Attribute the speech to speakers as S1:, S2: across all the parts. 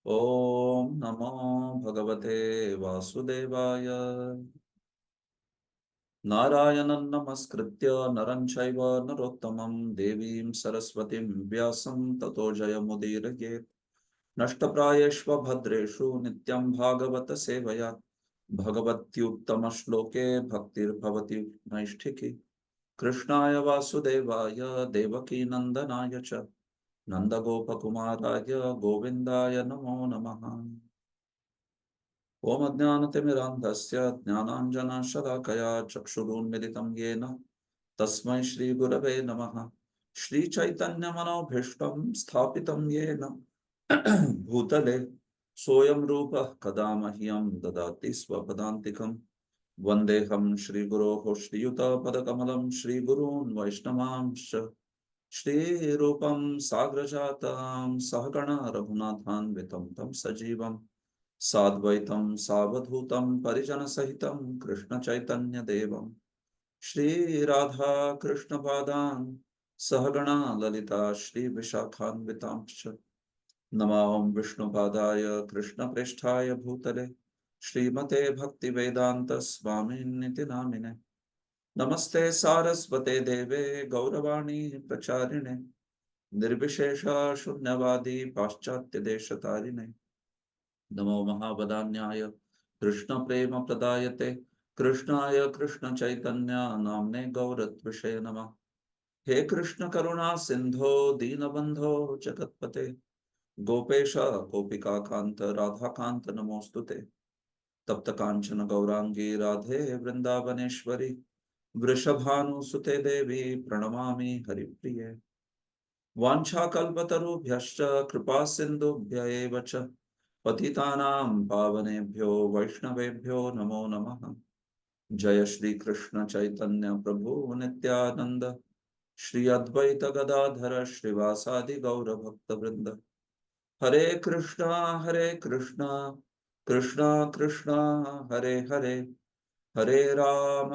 S1: Om Namo Bhagavate Vasudevaya. Narayanam Namaskritya Naram Chaiva Narottamam Devim Saraswatim Vyasam Tato Jayamudirayet Nashtaprayeshva Bhadreshu Nityam Bhagavata Sevaya Bhagavatyuttama Shloke Bhaktir Bhavati Naishtiki Krishnaya Vasudevaya Devaki Nandanaya Cha Nanda Gopakumaraya Govindaya Namo Namaha. ओम अज्ञानतिमिरान्धस्य ज्ञानाञ्जनशलाकया चक्षुरुन्मिलितं येन तस्मै श्रीगुरवे नमः। श्रीचैतन्यमनोभीष्टं स्थापितं येन भूतले सोऽयं रूपः कदा मह्यं ददाति स्वपदान्तिकं। वन्देऽहं श्रीगुरोः श्रीयुतपदकमलं श्रीगुरून् वैष्णवांश्च श्रीरूपं साग्रजातं सहगण रघुनाथान्वितं तं सजीवम् साद्वैतं सावधूतं परिजनसहितं कृष्ण चैतन्य देवं श्री राधा कृष्ण पादान् सहगणा ललिता श्री विशाखान्वितांश्च नमो विष्णुपादाय कृष्ण प्रेष्ठाय भूतले श्रीमते भक्ति वेदांत स्वामिन्निति नामिने नमस्ते सारस्वते देवे गौरवाणी प्रचारिणे निर्विशेष शून्यवादी पाश्चात्य देशतारिणे नमो महावदान्याय कृष्ण प्रेम प्रदायते कृष्णाय कृष्ण चैतन्य नामने गौरत्विषय नमः। हे कृष्ण करुणा सिंधो दीनबंधो जगतपते गोपेश गोपिका कांत राधा कांत नमोस्तुते तप्त कांचन गौरांगी राधे वृंदावनेश्वरी वृषभानुसुते देवी प्रणमामि हरिप्रिये वाञ्छाकल्पतरुभ्यश्च कृपा सिन्धुभ्य एव च पतितानां पावनेभ्यो वैष्णवेभ्यो नमो नमः। जय श्री कृष्ण चैतन्य प्रभु नित्यानंद श्री अद्वैत गदाधर श्रीवासादि गौर भक्त वृंद हरे कृष्णा कृष्णा कृष्णा हरे हरे हरे राम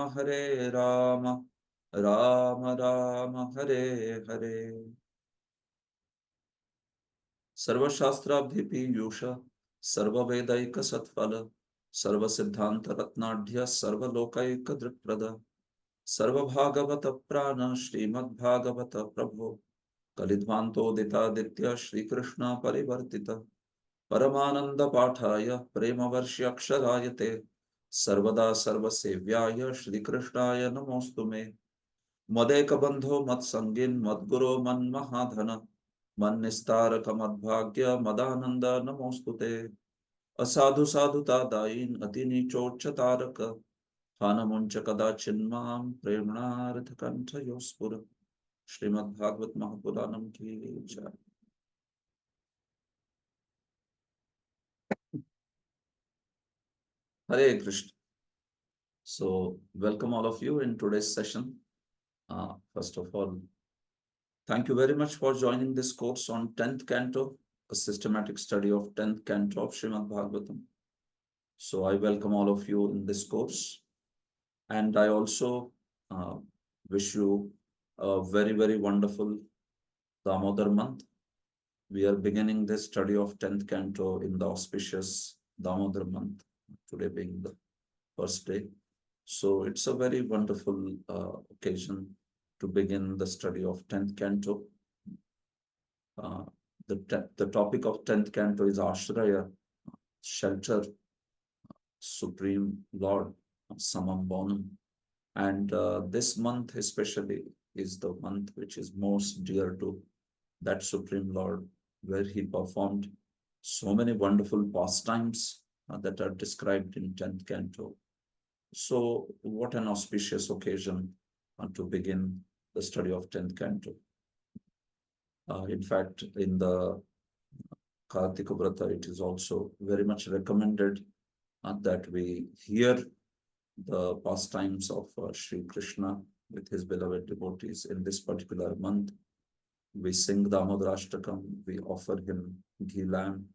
S1: राम राम हरे हरे। सर्वशास्त्राभिपीयूष सर्ववेदैक सत्फल सर्वसिद्धांत रत्नाढ्य सर्वलोकैक दृक्प्रद सर्वभागवत प्राण श्रीमद्भागवत प्रभो कलिध्वान्तोदितादित्य श्रीकृष्ण परिवर्तित परमानंद पाठाय प्रेमवर्ष्यक्षराय ते सर्वदा सर्वसेव्याय श्रीकृष्णाय नमोस्तुमे मदेक बंधो मत्संगिन मद्गुरो मन्महाधन मन्निस्तारक मद्भाग्य मदानंद नमोस्तुते असाधु साधुता दायीन अति नीचोच्च तारक हानमुंच कदाचिन्मां प्रेमणार्थ कंठ योस्पुर श्रीमद्भागवत महापुराणम की जय। Hare Krishna. So welcome all of you in today's session. First of all, thank you very much for joining this course on 10th canto, a systematic study of 10th canto of Srimad Bhagavatam. So I welcome all of you in this course. And I also wish you a very, very wonderful Damodar month. We are beginning this study of 10th canto in the auspicious Damodar month, today being the first day. So it's a very wonderful occasion to begin the study of 10th canto. Uh, the topic of 10th canto is Ashraya, shelter, Supreme Lord, Samam Bonam. And this month especially is the month which is most dear to that Supreme Lord, where he performed so many wonderful pastimes that are described in 10th canto. So what an auspicious occasion to begin the study of 10th canto. In fact, in the Kartika Vrata, it is also very much recommended that we hear the pastimes of Sri Krishna with his beloved devotees in this particular month. We sing the Damodarashtakam, we offer him ghee lamb,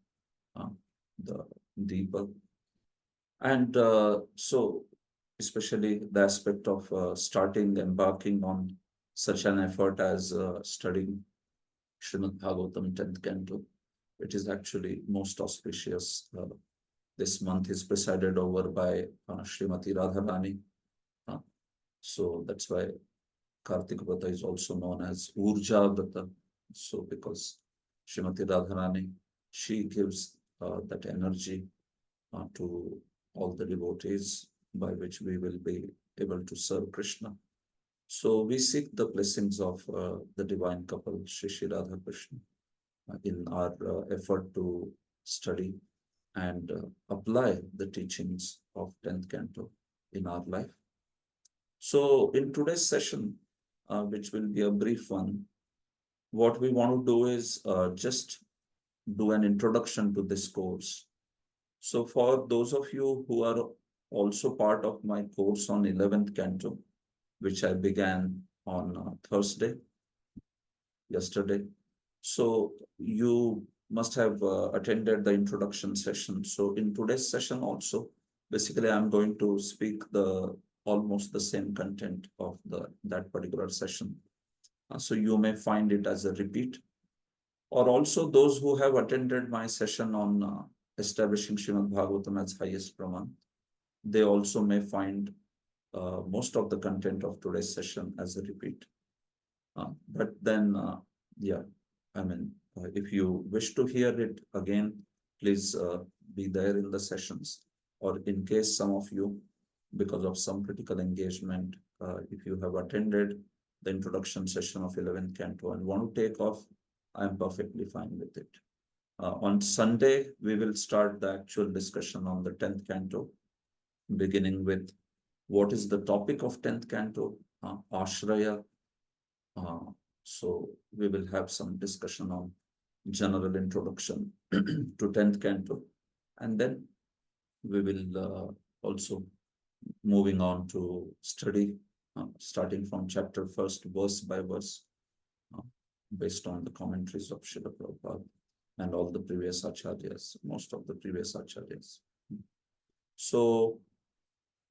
S1: the Deepa. And so, especially the aspect of embarking on such an effort as studying Srimad Bhagavatam 10th canto, it is actually most auspicious. This month is presided over by Srimati Radharani. So that's why Kartik Vrata is also known as Urja Vrata. So because Srimati Radharani, she gives that energy to all the devotees by which we will be able to serve Krishna. So we seek the blessings of the divine couple, Shri Shri Radha Krishna, in our effort to study and apply the teachings of 10th canto in our life. So in today's session, which will be a brief one, what we want to do is just do an introduction to this course. So for those of you who are also part of my course on 11th canto, which I began on Thursday, yesterday. So you must have attended the introduction session. So in today's session also, basically I'm going to speak the almost the same content of that particular session. So you may find it as a repeat, or also those who have attended my session on establishing Srimad Bhagavatam as highest Praman, they also may find most of the content of today's session as a repeat. But then, yeah, I mean, if you wish to hear it again, please be there in the sessions. Or in case some of you, because of some critical engagement, if you have attended the introduction session of 11th canto and want to take off, I am perfectly fine with it. On Sunday, we will start the actual discussion on the 10th canto, beginning with what is the topic of 10th canto, Ashraya. So we will have some discussion on general introduction to 10th canto, and then we will also moving on to study starting from chapter first, verse by verse, based on the commentaries of Srila Prabhupada and all the previous acharyas, most of the previous acharyas. So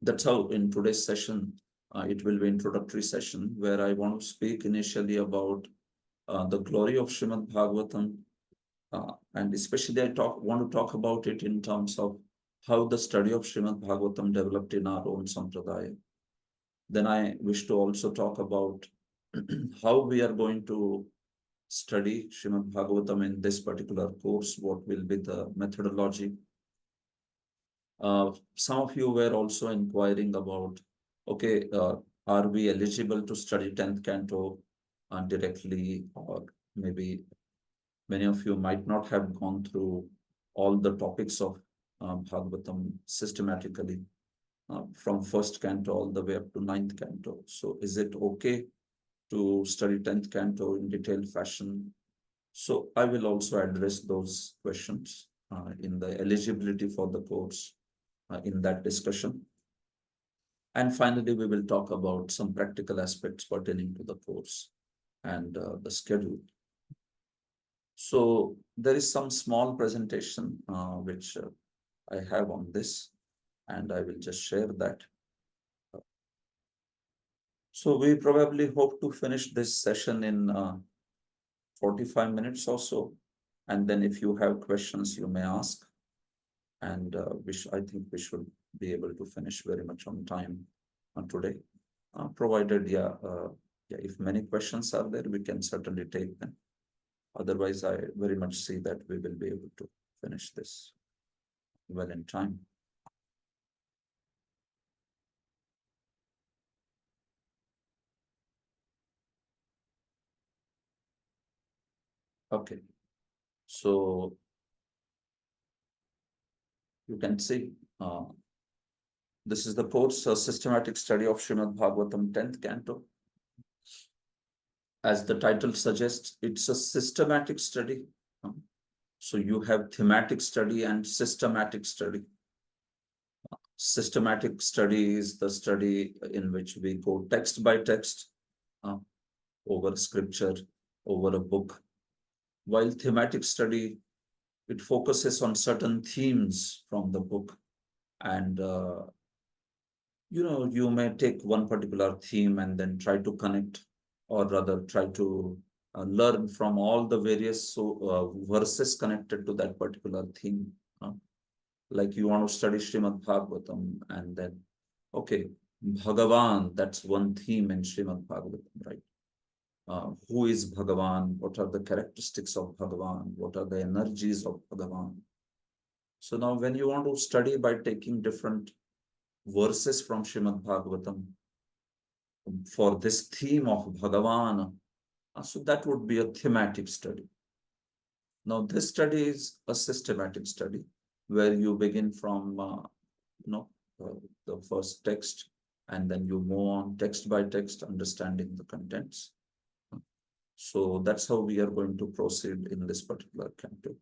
S1: that's how in today's session, it will be introductory session where I want to speak initially about the glory of Srimad Bhagavatam, and especially I want to talk about it in terms of how the study of Srimad Bhagavatam developed in our own sampradaya. Then I wish to also talk about how we are going to study Srimad Bhagavatam in this particular course, what will be the methodology. Some of you were also inquiring about, okay, are we eligible to study 10th canto directly, or maybe many of you might not have gone through all the topics of Bhagavatam systematically from first canto all the way up to 9th canto. So is it okay to study 10th canto in detailed fashion? So I will also address those questions in the eligibility for the course in that discussion. And finally, we will talk about some practical aspects pertaining to the course and the schedule. So there is some small presentation which I have on this, and I will just share that. So we probably hope to finish this session in 45 minutes or so. And then if you have questions, you may ask. And I think we should be able to finish very much on time today, provided, if many questions are there, we can certainly take them. Otherwise, I very much see that we will be able to finish this well in time. Okay, so you can see this is the course, systematic study of Srimad Bhagavatam 10th canto. As the title suggests, it's a systematic study. So you have thematic study and systematic study. Systematic study is the study in which we go text by text over scripture, over a book. While thematic study, it focuses on certain themes from the book. And, you may take one particular theme and then try to connect, or rather try to learn from all the various verses connected to that particular theme. Like you want to study Srimad Bhagavatam, and then, okay, Bhagavan, that's one theme in Srimad Bhagavatam, right? Who is Bhagavan? What are the characteristics of Bhagavan? What are the energies of Bhagavan? So now when you want to study by taking different verses from Srimad Bhagavatam for this theme of Bhagavan, so that would be a thematic study. Now this study is a systematic study where you begin from the first text, and then you move on text by text, understanding the contents. So that's how we are going to proceed in this particular canto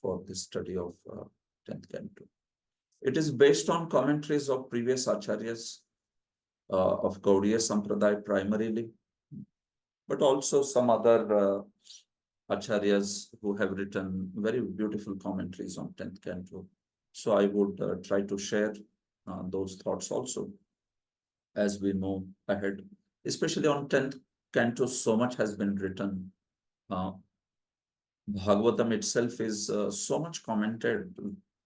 S1: for this study of 10th canto. It is based on commentaries of previous acharyas of Gaudiya Sampradaya primarily, but also some other acharyas who have written very beautiful commentaries on 10th canto. So I would try to share those thoughts also as we move ahead, especially on 10th canto. So much has been written. Bhagavatam itself is so much commented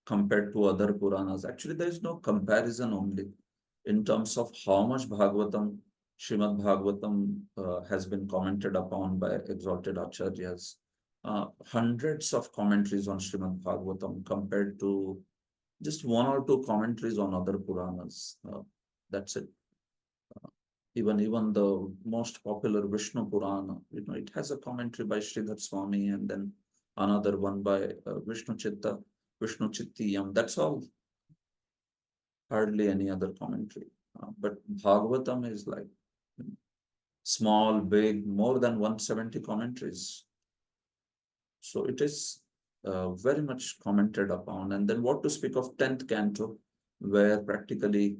S1: compared to other Puranas. Actually, there is no comparison only in terms of how much Bhagavatam, Srimad Bhagavatam has been commented upon by exalted acharyas. Hundreds of commentaries on Srimad Bhagavatam compared to just one or two commentaries on other Puranas. That's it. Even the most popular Vishnu Purana, it has a commentary by Sridhar Swami, and then another one by Vishnu Chittiyam. That's all. Hardly any other commentary. But Bhagavatam is like small, big, more than 170 commentaries. So it is very much commented upon. And then what to speak of 10th canto, where practically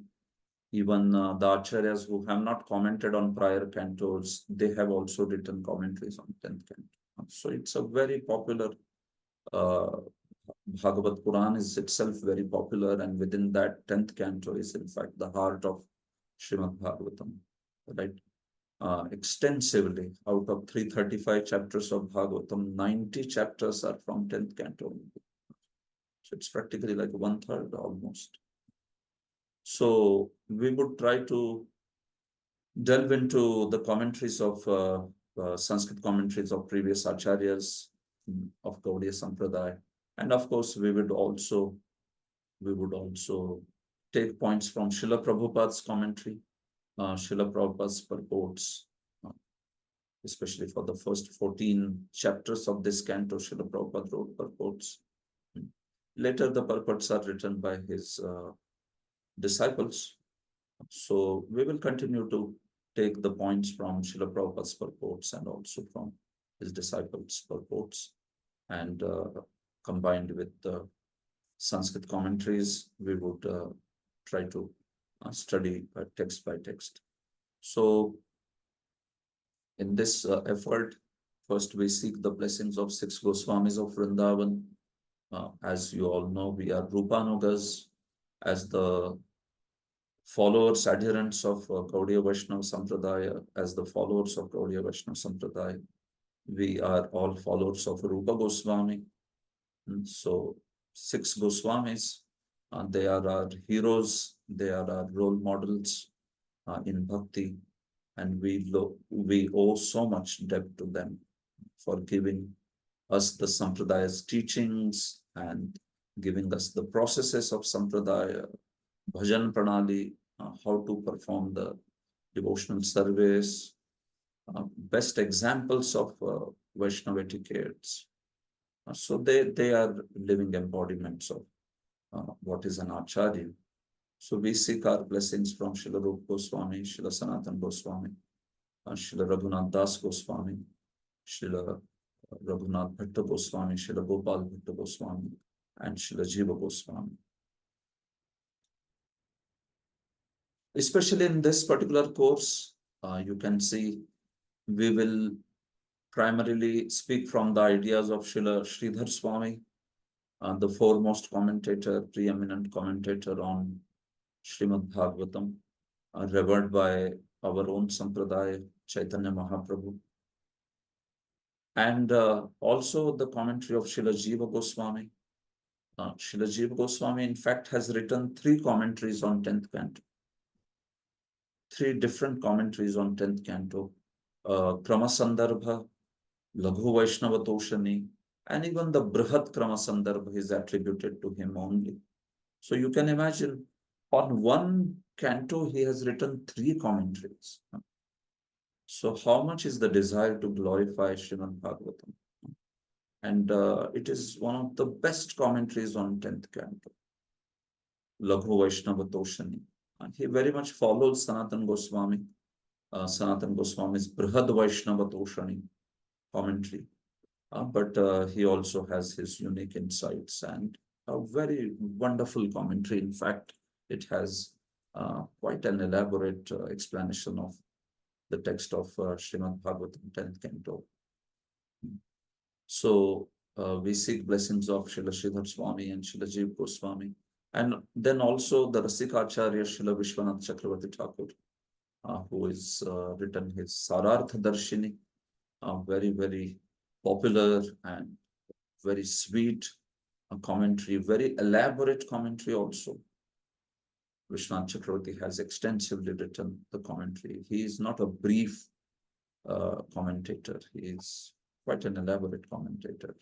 S1: even the acharyas who have not commented on prior cantos, they have also written commentaries on 10th canto. So it's a very popular, Bhagavad Puran is itself very popular, and within that 10th canto is in fact the heart of Srimad Bhagavatam, right? Extensively, out of 335 chapters of Bhagavatam, 90 chapters are from 10th canto. So it's practically like 1/3 almost. So we would try to delve into the commentaries of Sanskrit commentaries of previous acharyas of Gaudiya Sampradaya. And of course, we would also take points from Srila Prabhupada's commentary, Srila Prabhupada's purports, especially for the first 14 chapters of this canto. Srila Prabhupada wrote purports. Later, the purports are written by his disciples. So we will continue to take the points from Srila Prabhupada's purports and also from his disciples' purports, and combined with the Sanskrit commentaries, we would try to study text by text. So in this effort, first we seek the blessings of 6 Goswamis of Vrindavan. As you all know, we are Rupanugas. As the followers, adherents of Gaudiya Vaishnava Sampradaya, as the followers of Gaudiya Vaishnava Sampradaya, we are all followers of Rupa Goswami. And so 6 Goswamis, they are our heroes, they are our role models in bhakti, and we owe so much debt to them for giving us the Sampradaya's teachings and giving us the processes of Sampradaya, bhajan pranali, how to perform the devotional service, best examples of Vaishnava etiquettes. So they are living embodiments of what is an acharya. So we seek our blessings from Srila Rupa Goswami, Srila Sanatana Goswami, Srila Raghunath Das Goswami, Srila Raghunath Bhatta Goswami, Srila Gopal Bhatta Goswami, and Srila Jiva Goswami. Especially in this particular course, you can see we will primarily speak from the ideas of Srila Sridhar Swami, the foremost commentator, preeminent commentator on Srimad Bhagavatam, revered by our own Sampradaya, Caitanya Mahaprabhu. And also the commentary of Srila Jiva Goswami. Srila Jiva Goswami, in fact, has written 3 commentaries on 10th canto. 3 different commentaries on 10th canto. Krama Sandarbha, Laghu Vaishnava Toshani, and even the Brihat Krama Sandarbha is attributed to him only. So you can imagine, on one canto, he has written 3 commentaries. So how much is the desire to glorify Srimad Bhagavatam? And it is one of the best commentaries on 10th canto, Laghu Vaishnava Toshani. And he very much follows Sanatana Goswami, Sanatana Goswami's Brihad Vaishnava Toshani commentary. But he also has his unique insights and a very wonderful commentary. In fact, it has quite an elaborate explanation of the text of Srimad Bhagavatam 10th canto. So we seek blessings of Srila Sridhar Swami and Srila Jiva Goswami. And then also the Rasikacharya Srila Vishwanath Chakravarti Thakur, who is written his Sarartha Darshini, very, very popular and very sweet commentary, very elaborate commentary also. Vishwanath Chakravarti has extensively written the commentary. He is not a brief commentator. He is quite an elaborate commentator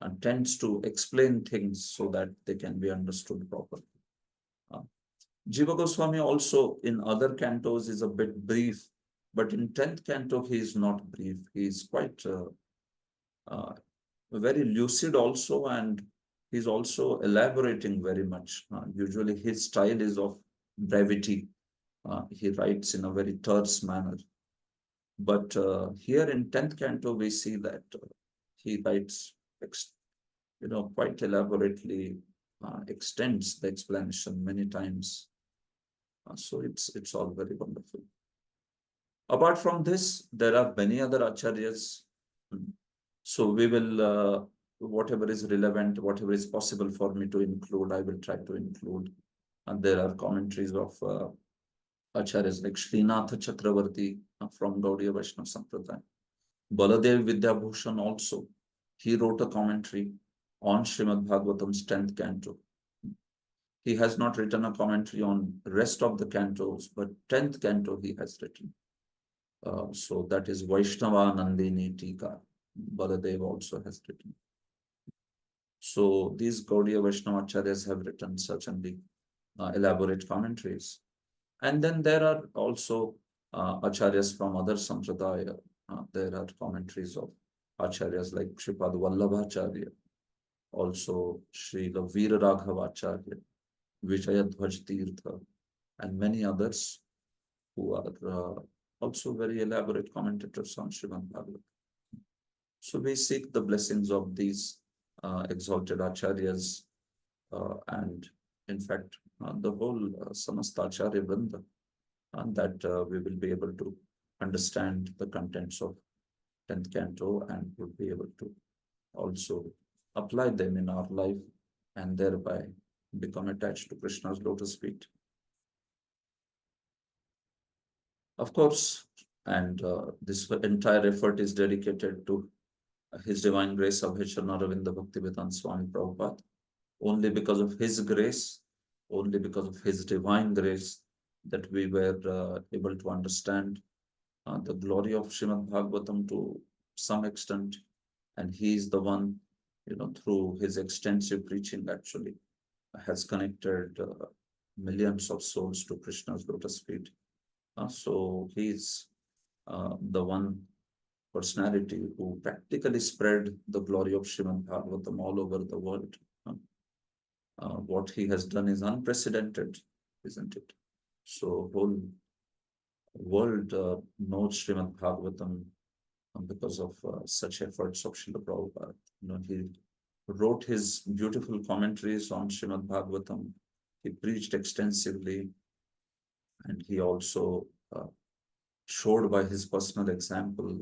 S1: and tends to explain things so that they can be understood properly. Jiva Goswami also in other cantos is a bit brief, but in 10th canto he is not brief. He is quite very lucid also, and he's also elaborating very much. Usually his style is of brevity. He writes in a very terse manner. But here in 10th canto, we see that he writes, quite elaborately, extends the explanation many times. So it's all very wonderful. Apart from this, there are many other acharyas. So we will, whatever is relevant, whatever is possible for me to include, I will try to include. And there are commentaries of acharyas like Srinath Chakravarti from Gaudiya Vaishnava Sampradaya. Baladev Vidyabhushan also, he wrote a commentary on Srimad Bhagavatam's 10th canto. He has not written a commentary on rest of the cantos, but 10th canto he has written. So that is Vaishnava Nandini Tika. Baladev also has written. So these Gaudiya Vaishnava acharyas have written certainly elaborate commentaries. And then there are also acharyas from other sampradaya. There are commentaries of acharyas like Shripad Vallabhacharya, also Srila Veera Raghavacharya, Vijayadhvaj Tirtha, and many others who are also very elaborate commentators on Srimad Bhagavatam. So we seek the blessings of these exalted acharyas and in fact the whole Samasta Acharya Vrinda, and that we will be able to understand the contents of 10th canto and will be able to also apply them in our life and thereby become attached to Krishna's lotus feet. Of course, and this entire effort is dedicated to His Divine Grace Abhicharna Ravinda Bhaktivedanta Swami Prabhupada. Only because of his grace, only because of his divine grace, that we were able to understand the glory of Srimad Bhagavatam to some extent. And he is the one, through his extensive preaching actually has connected millions of souls to Krishna's lotus feet. So he's the one personality who practically spread the glory of Srimad Bhagavatam all over the world. What he has done is unprecedented, isn't it? So whole world knows Srimad Bhagavatam because of such efforts of Srila Prabhupada. He wrote his beautiful commentaries on Srimad Bhagavatam. He preached extensively, and he also showed by his personal example.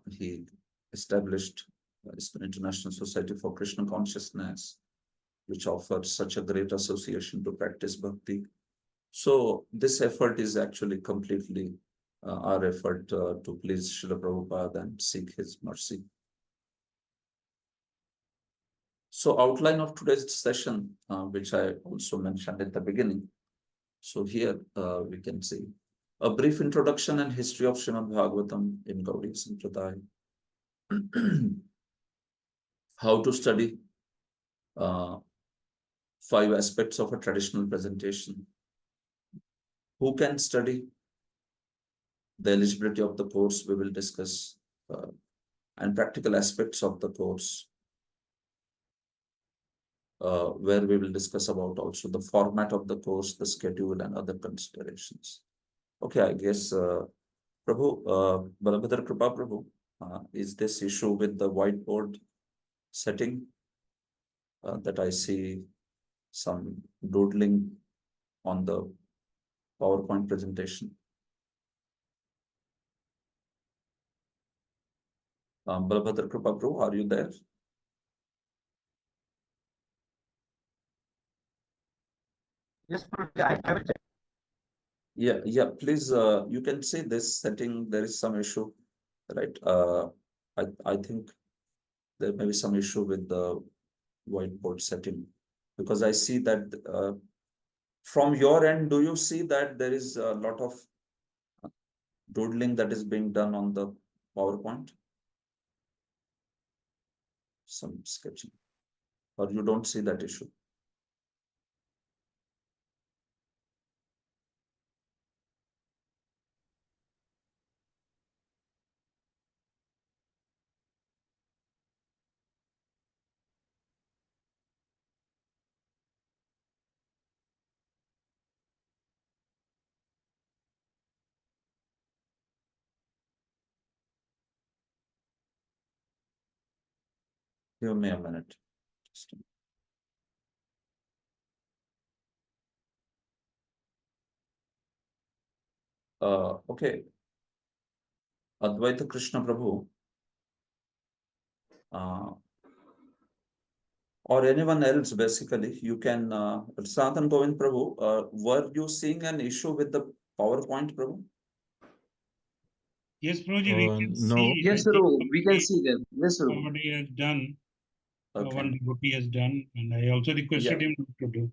S1: He established the International Society for Krishna Consciousness, which offers such a great association to practice bhakti. So this effort is actually completely our effort to please Srila Prabhupada and seek his mercy. So outline of today's session, which I also mentioned at the beginning. So here we can see a brief introduction and history of Srimad Bhagavatam in Gaudiya Sampradaya. How to study 5 aspects of a traditional presentation. Who can study? The eligibility of the course we will discuss, and practical aspects of the course, where we will discuss about also the format of the course, the schedule, and other considerations. Okay, I guess Prabhu, Balabhadra Kripa Prabhu, is this issue with the whiteboard setting that I see some doodling on the PowerPoint presentation? Balabhadra Kripa Prabhu, are you there?
S2: Yes, I will check.
S1: Yeah, please, you can see this setting, there is some issue, right? I think there may be some issue with the whiteboard setting, because I see that from your end, do you see that there is a lot of doodling that is being done on the PowerPoint? Some sketching, or you don't see that issue? Give me a minute. Just okay. Advaita Krishna Prabhu, or anyone else, basically, you can, Sanatan Govind Prabhu, were you seeing an issue with the PowerPoint, Prabhu?
S3: Yes, Prabhuji, we can
S4: No.
S3: see.
S2: Yes, sir. We can see them. Yes, sir.
S3: Somebody has done.
S1: Okay.
S3: One devotee has done, and I also requested him to do.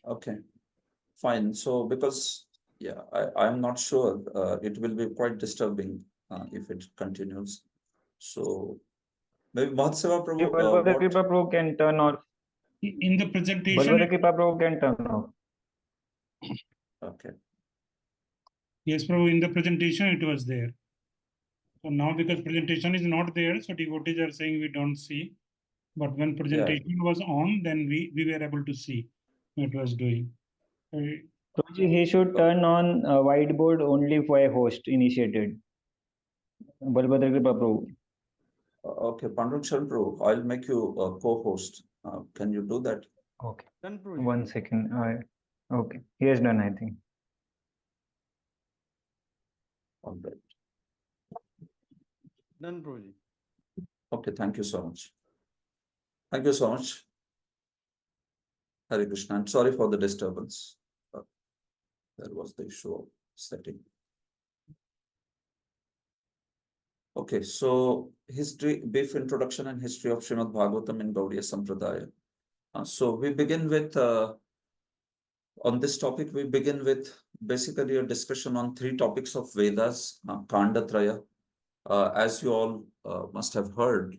S1: Okay, fine. So because, yeah, I'm not sure, it will be quite disturbing if it continues. So maybe Mahatseva Prabhu,
S2: Balbhadra Kripa Prabhu can turn off.
S3: In the presentation,
S2: Balbhadra Kripa Prabhu can turn off.
S1: okay.
S3: yes, Prabhu, in the presentation it was there. So now because presentation is not there, so devotees are saying we don't see. But when presentation was on, then we were able to see what it was doing.
S2: Prabhuji, he should turn on whiteboard only for a host initiated. Balbhadra Kripa Prabhu.
S1: Okay, Panduk Sharan Prabhu, I'll make you a co-host. Can you do that?
S2: Okay. 1 second. Okay. He has done, I think.
S1: All right.
S4: Done, Prabhuji.
S1: Okay, thank you so much. Thank you so much. Hare Krishna. I'm sorry for the disturbance. There was the issue of setting. Okay, so history, brief introduction and history of Srimad Bhagavatam in Gaudiya Sampradaya. So we begin with, on this topic, we begin with basically a discussion on 3 topics of Vedas, Kandatraya. As you all must have heard,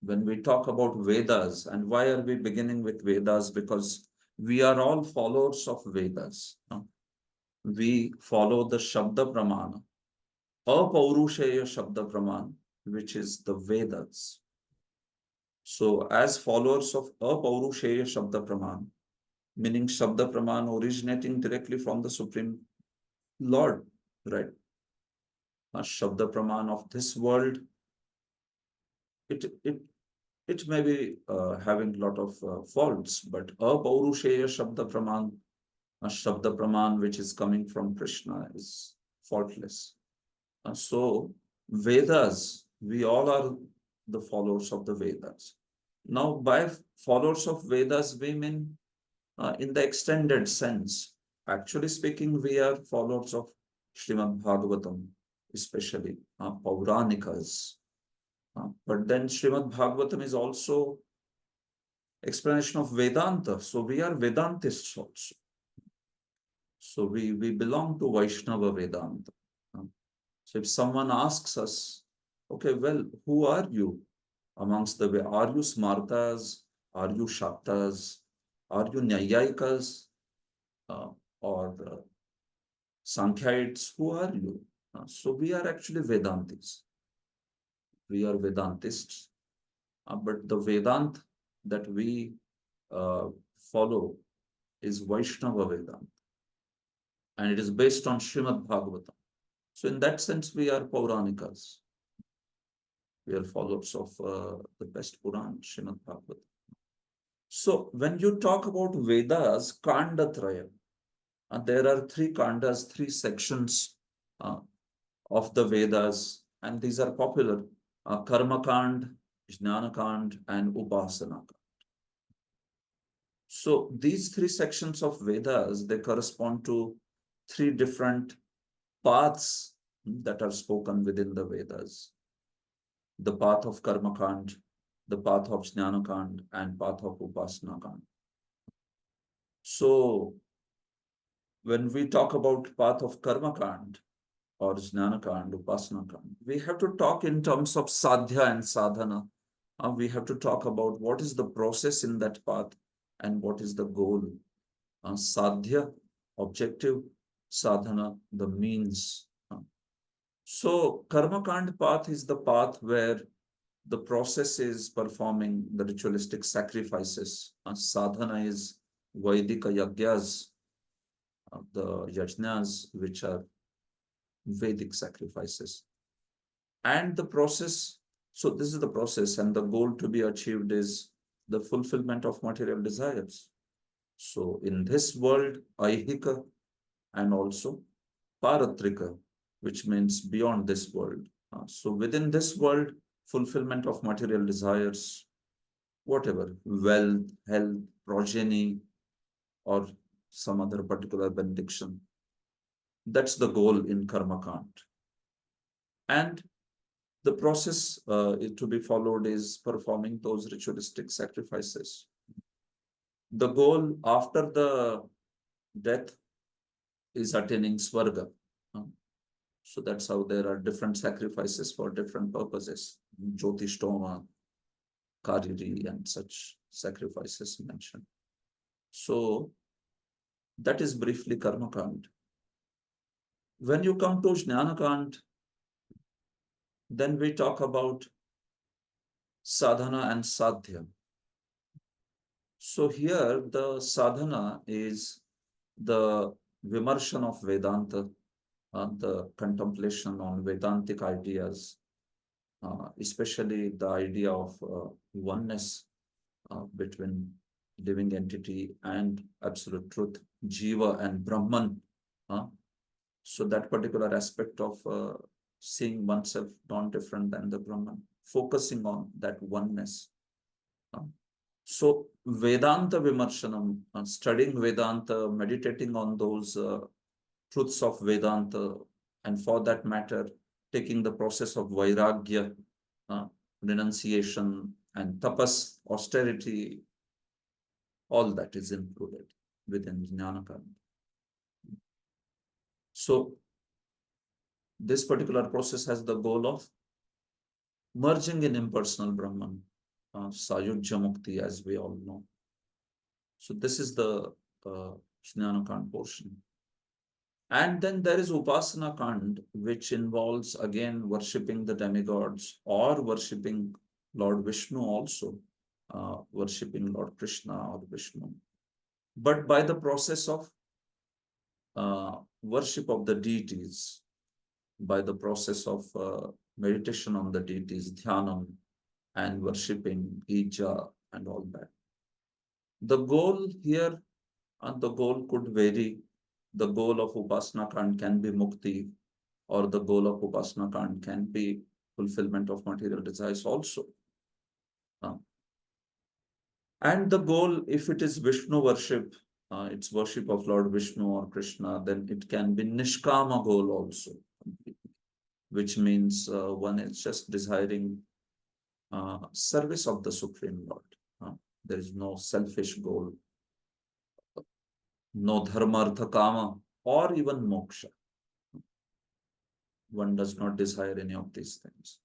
S1: when we talk about Vedas, and why are we beginning with Vedas? Because we are all followers of Vedas. We follow the Shabda Pramana, Apaurusheya Shabda Praman, which is the Vedas. So as followers of Apaurusheya Shabda Praman, meaning Shabda Praman originating directly from the Supreme Lord, right? A Shabda Praman of this world, it may be having a lot of faults, but Apaurusheya Shabda Praman, a Shabda Praman which is coming from Krishna, is faultless. So Vedas, we all are the followers of the Vedas. Now, by followers of Vedas, we mean in the extended sense. Actually speaking, we are followers of Srimad Bhagavatam, especially Pauranikas. But then Srimad Bhagavatam is also explanation of Vedanta. So we are Vedantists also. So we belong to Vaishnava Vedanta. So if someone asks us, okay, well, who are you amongst the, are you Smartas? Are you Shaktas? Are you Nyayikas? Or Sankhyites? Who are you? So we are actually Vedantis. We are Vedantists. But the Vedant that we follow is Vaishnava Vedanta. And it is based on Srimad Bhagavatam. So in that sense, we are Pauranikas. We are followers of the best Puran, Srimad Bhagavatam. So when you talk about Vedas, Kanda Traya, there are three Kandas, three sections of the Vedas, and these are popular, Karma Kand, Jnana Kand, and Upasana Kand. So these three sections of Vedas, they correspond to three different paths that are spoken within the Vedas. The path of Karma Kand, the path of Jnana Kand, and path of Upasana Kand. So when we talk about path of Karma Kand or Jnana Kand, Upasana Kand, we have to talk in terms of sadhya and sadhana. We have to talk about what is the process in that path and what is the goal. Sadhya, objective, sadhana, the means. So Karma Kand path is the path where the process is performing the ritualistic sacrifices. Sadhana is Vaidika yagyas, the yajnas, which are Vedic sacrifices. And the process, so this is the process, and the goal to be achieved is the fulfillment of material desires. So in this world, Aihika and also Paratrika, which means beyond this world. So within this world, fulfillment of material desires, whatever, wealth, health, progeny, or some other particular benediction. That's the goal in Karma Kand. And the process to be followed is performing those ritualistic sacrifices. The goal after the death is attaining Swarga. So that's how there are different sacrifices for different purposes. Jyotishtoma, Kariri, and such sacrifices mentioned. So that is briefly Karma Kand. When you come to Jnana Kand, then we talk about sadhana and sadhya. So here the sadhana is the vimarshan of Vedanta, the contemplation on Vedantic ideas, especially the idea of oneness between living entity and absolute truth, Jiva and Brahman. So that particular aspect of seeing oneself non-different than the Brahman, focusing on that oneness. So Vedanta Vimarshanam, studying Vedanta, meditating on those truths of Vedanta, and for that matter, taking the process of Vairagya, renunciation, and tapas, austerity, all that is included within Jnana Kand. So this particular process has the goal of merging in impersonal Brahman, Sayujya Mukti, as we all know. So this is the Jnana Kand portion. And then there is Upasana Kand, which involves again worshipping the demigods or worshipping Lord Vishnu also, worshipping Lord Krishna or Vishnu. But by the process of worship of the deities, by the process of meditation on the deities, dhyanam, and worshipping Ija and all that. The goal here, and the goal could vary. The goal of Upasana Kand can be mukti, or the goal of Upasana Kand can be fulfillment of material desires also. And the goal, if it is Vishnu worship, it's worship of Lord Vishnu or Krishna, then it can be Nishkama goal also, which means one is just desiring service of the Supreme Lord. There is no selfish goal, no dharma, artha, kama, or even moksha. One does not desire any of these things.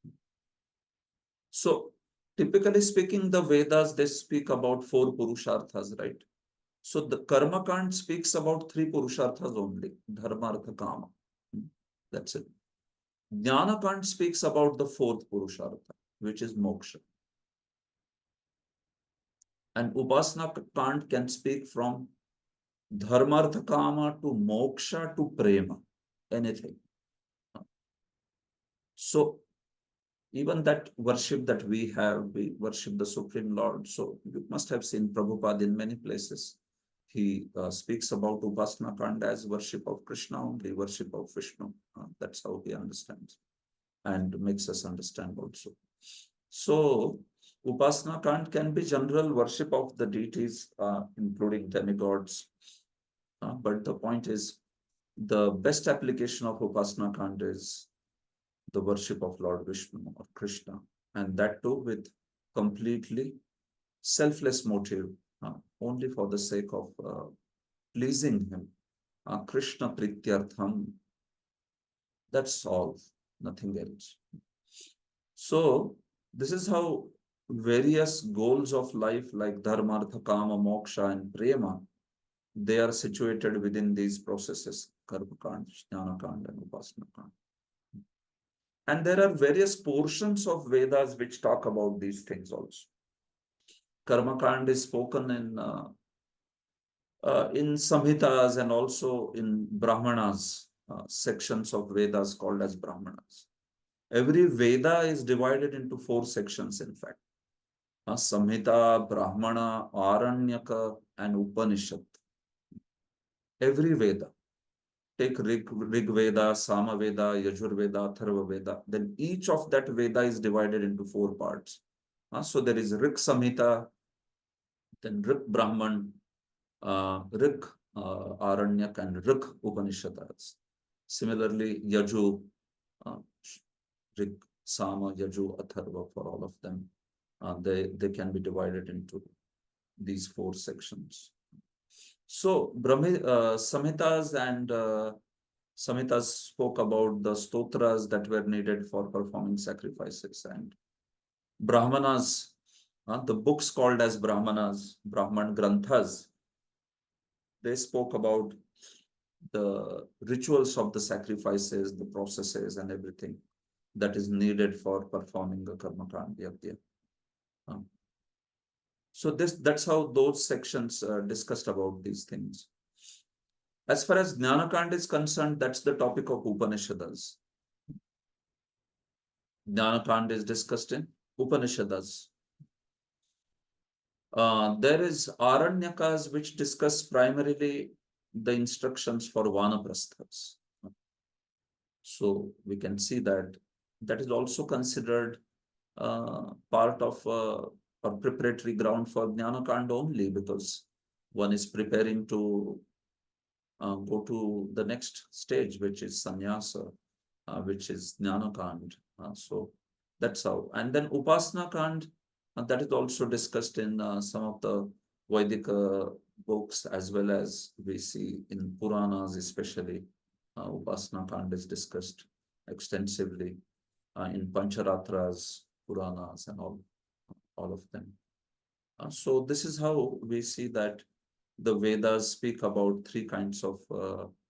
S1: So, typically speaking, the Vedas, they speak about 4 Purusharthas, right? So, the Karma Kand speaks about 3 Purusharthas only, dharma, artha, kama. That's it. Jnana Kand speaks about the 4th Purushartha, which is moksha. And Upasana Kand can speak from dharmartha kama to moksha to prema, anything. So even that worship that we have, we worship the Supreme Lord. So you must have seen Prabhupada in many places. He speaks about Upasana Kanda as worship of Krishna only, worship of Vishnu. That's how he understands and makes us understand also. So Upasana Kand can be general worship of the deities, including demigods. But the point is, the best application of Upasana Kand is the worship of Lord Vishnu or Krishna, and that too with completely selfless motive, only for the sake of pleasing him. Krishna Prityartham. That's all, nothing else. So this is how various goals of life like dharma, artha, kama, moksha, and prema, they are situated within these processes: karma kand, jnana kand, and upasana kand. And there are various portions of Vedas which talk about these things also. Karma kand is spoken in Samhitas and also in Brahmanas, sections of Vedas called as Brahmanas. Every Veda is divided into 4 sections, in fact. Samhita, Brahmana, Aranyaka, and Upanishad. Every Veda. Take Rig Veda, Sama Veda, Yajur Veda, Atharva Veda. Then each of that Veda is divided into 4 parts. So there is Rig Samhita, then Rig Brahman, Rig Aranyak, and Rig Upanishads. Similarly, Yaju, Rig, Sama, Yaju, Atharva, for all of them, they can be divided into these 4 sections. So Samhitas and Samhitas spoke about the stotras that were needed for performing sacrifices, and Brahmanas, the books called as Brahmanas, Brahman Granthas, they spoke about the rituals of the sacrifices, the processes, and everything that is needed for performing the karma kanda. So that's how those sections discussed about these things. As far as Jnana Kanda is concerned, that's the topic of Upanishads. Jnana Kanda is discussed in Upanishads. There is Aranyakas, which discuss primarily the instructions for Vanaprasthas. So we can see that that is also considered part of a preparatory ground for Jnana Kanda only, because one is preparing to go to the next stage, which is sannyasa, which is Jnana Kand. So that's how. And then Upasana Kand, that is also discussed in some of the Vedic books, as well as we see in Puranas, especially. Upasana Kand is discussed extensively in Pancharatras, Puranas, and all of them. So this is how we see that the Vedas speak about 3 kinds of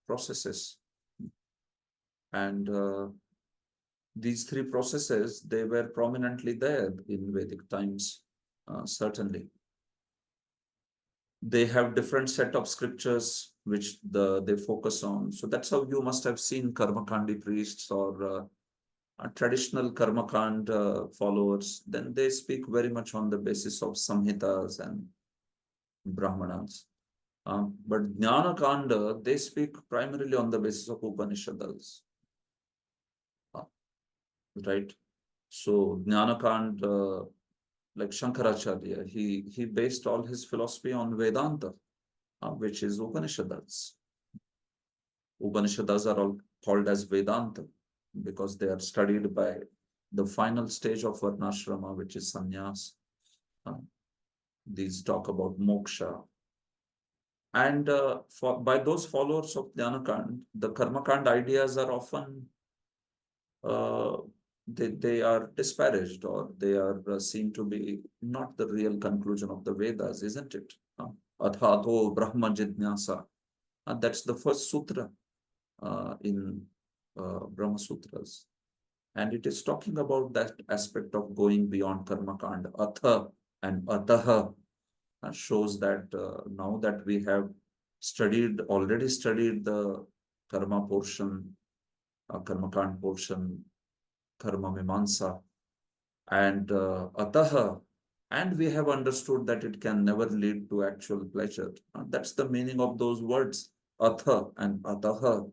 S1: processes. And these 3 processes, they were prominently there in Vedic times, certainly. They have different set of scriptures which they focus on. So that's how you must have seen Karmakandi priests or traditional Karmakand followers. Then they speak very much on the basis of Samhitas and Brahmanas. But Jnana Kanda, they speak primarily on the basis of Upanishads. Right? So Jnana Kanda, like Sankaracharya, he based all his philosophy on Vedanta. which is Upanishads. Upanishads are all called as Vedanta because they are studied by the final stage of Varnashrama, which is sannyas. These talk about moksha. And by those followers of Jnanakand, the Karmakand ideas are often they are disparaged, or they are seen to be not the real conclusion of the Vedas, isn't it? Athato Brahma Jidnyasa. That's the first sutra in Brahma Sutras. And it is talking about that aspect of going beyond Karmakand. Atha and Ataha shows that now that we have already studied the karma portion, Karmakand portion, Karma Mimamsa, and Ataha, and we have understood that it can never lead to actual pleasure. That's the meaning of those words, Atha and Ataha.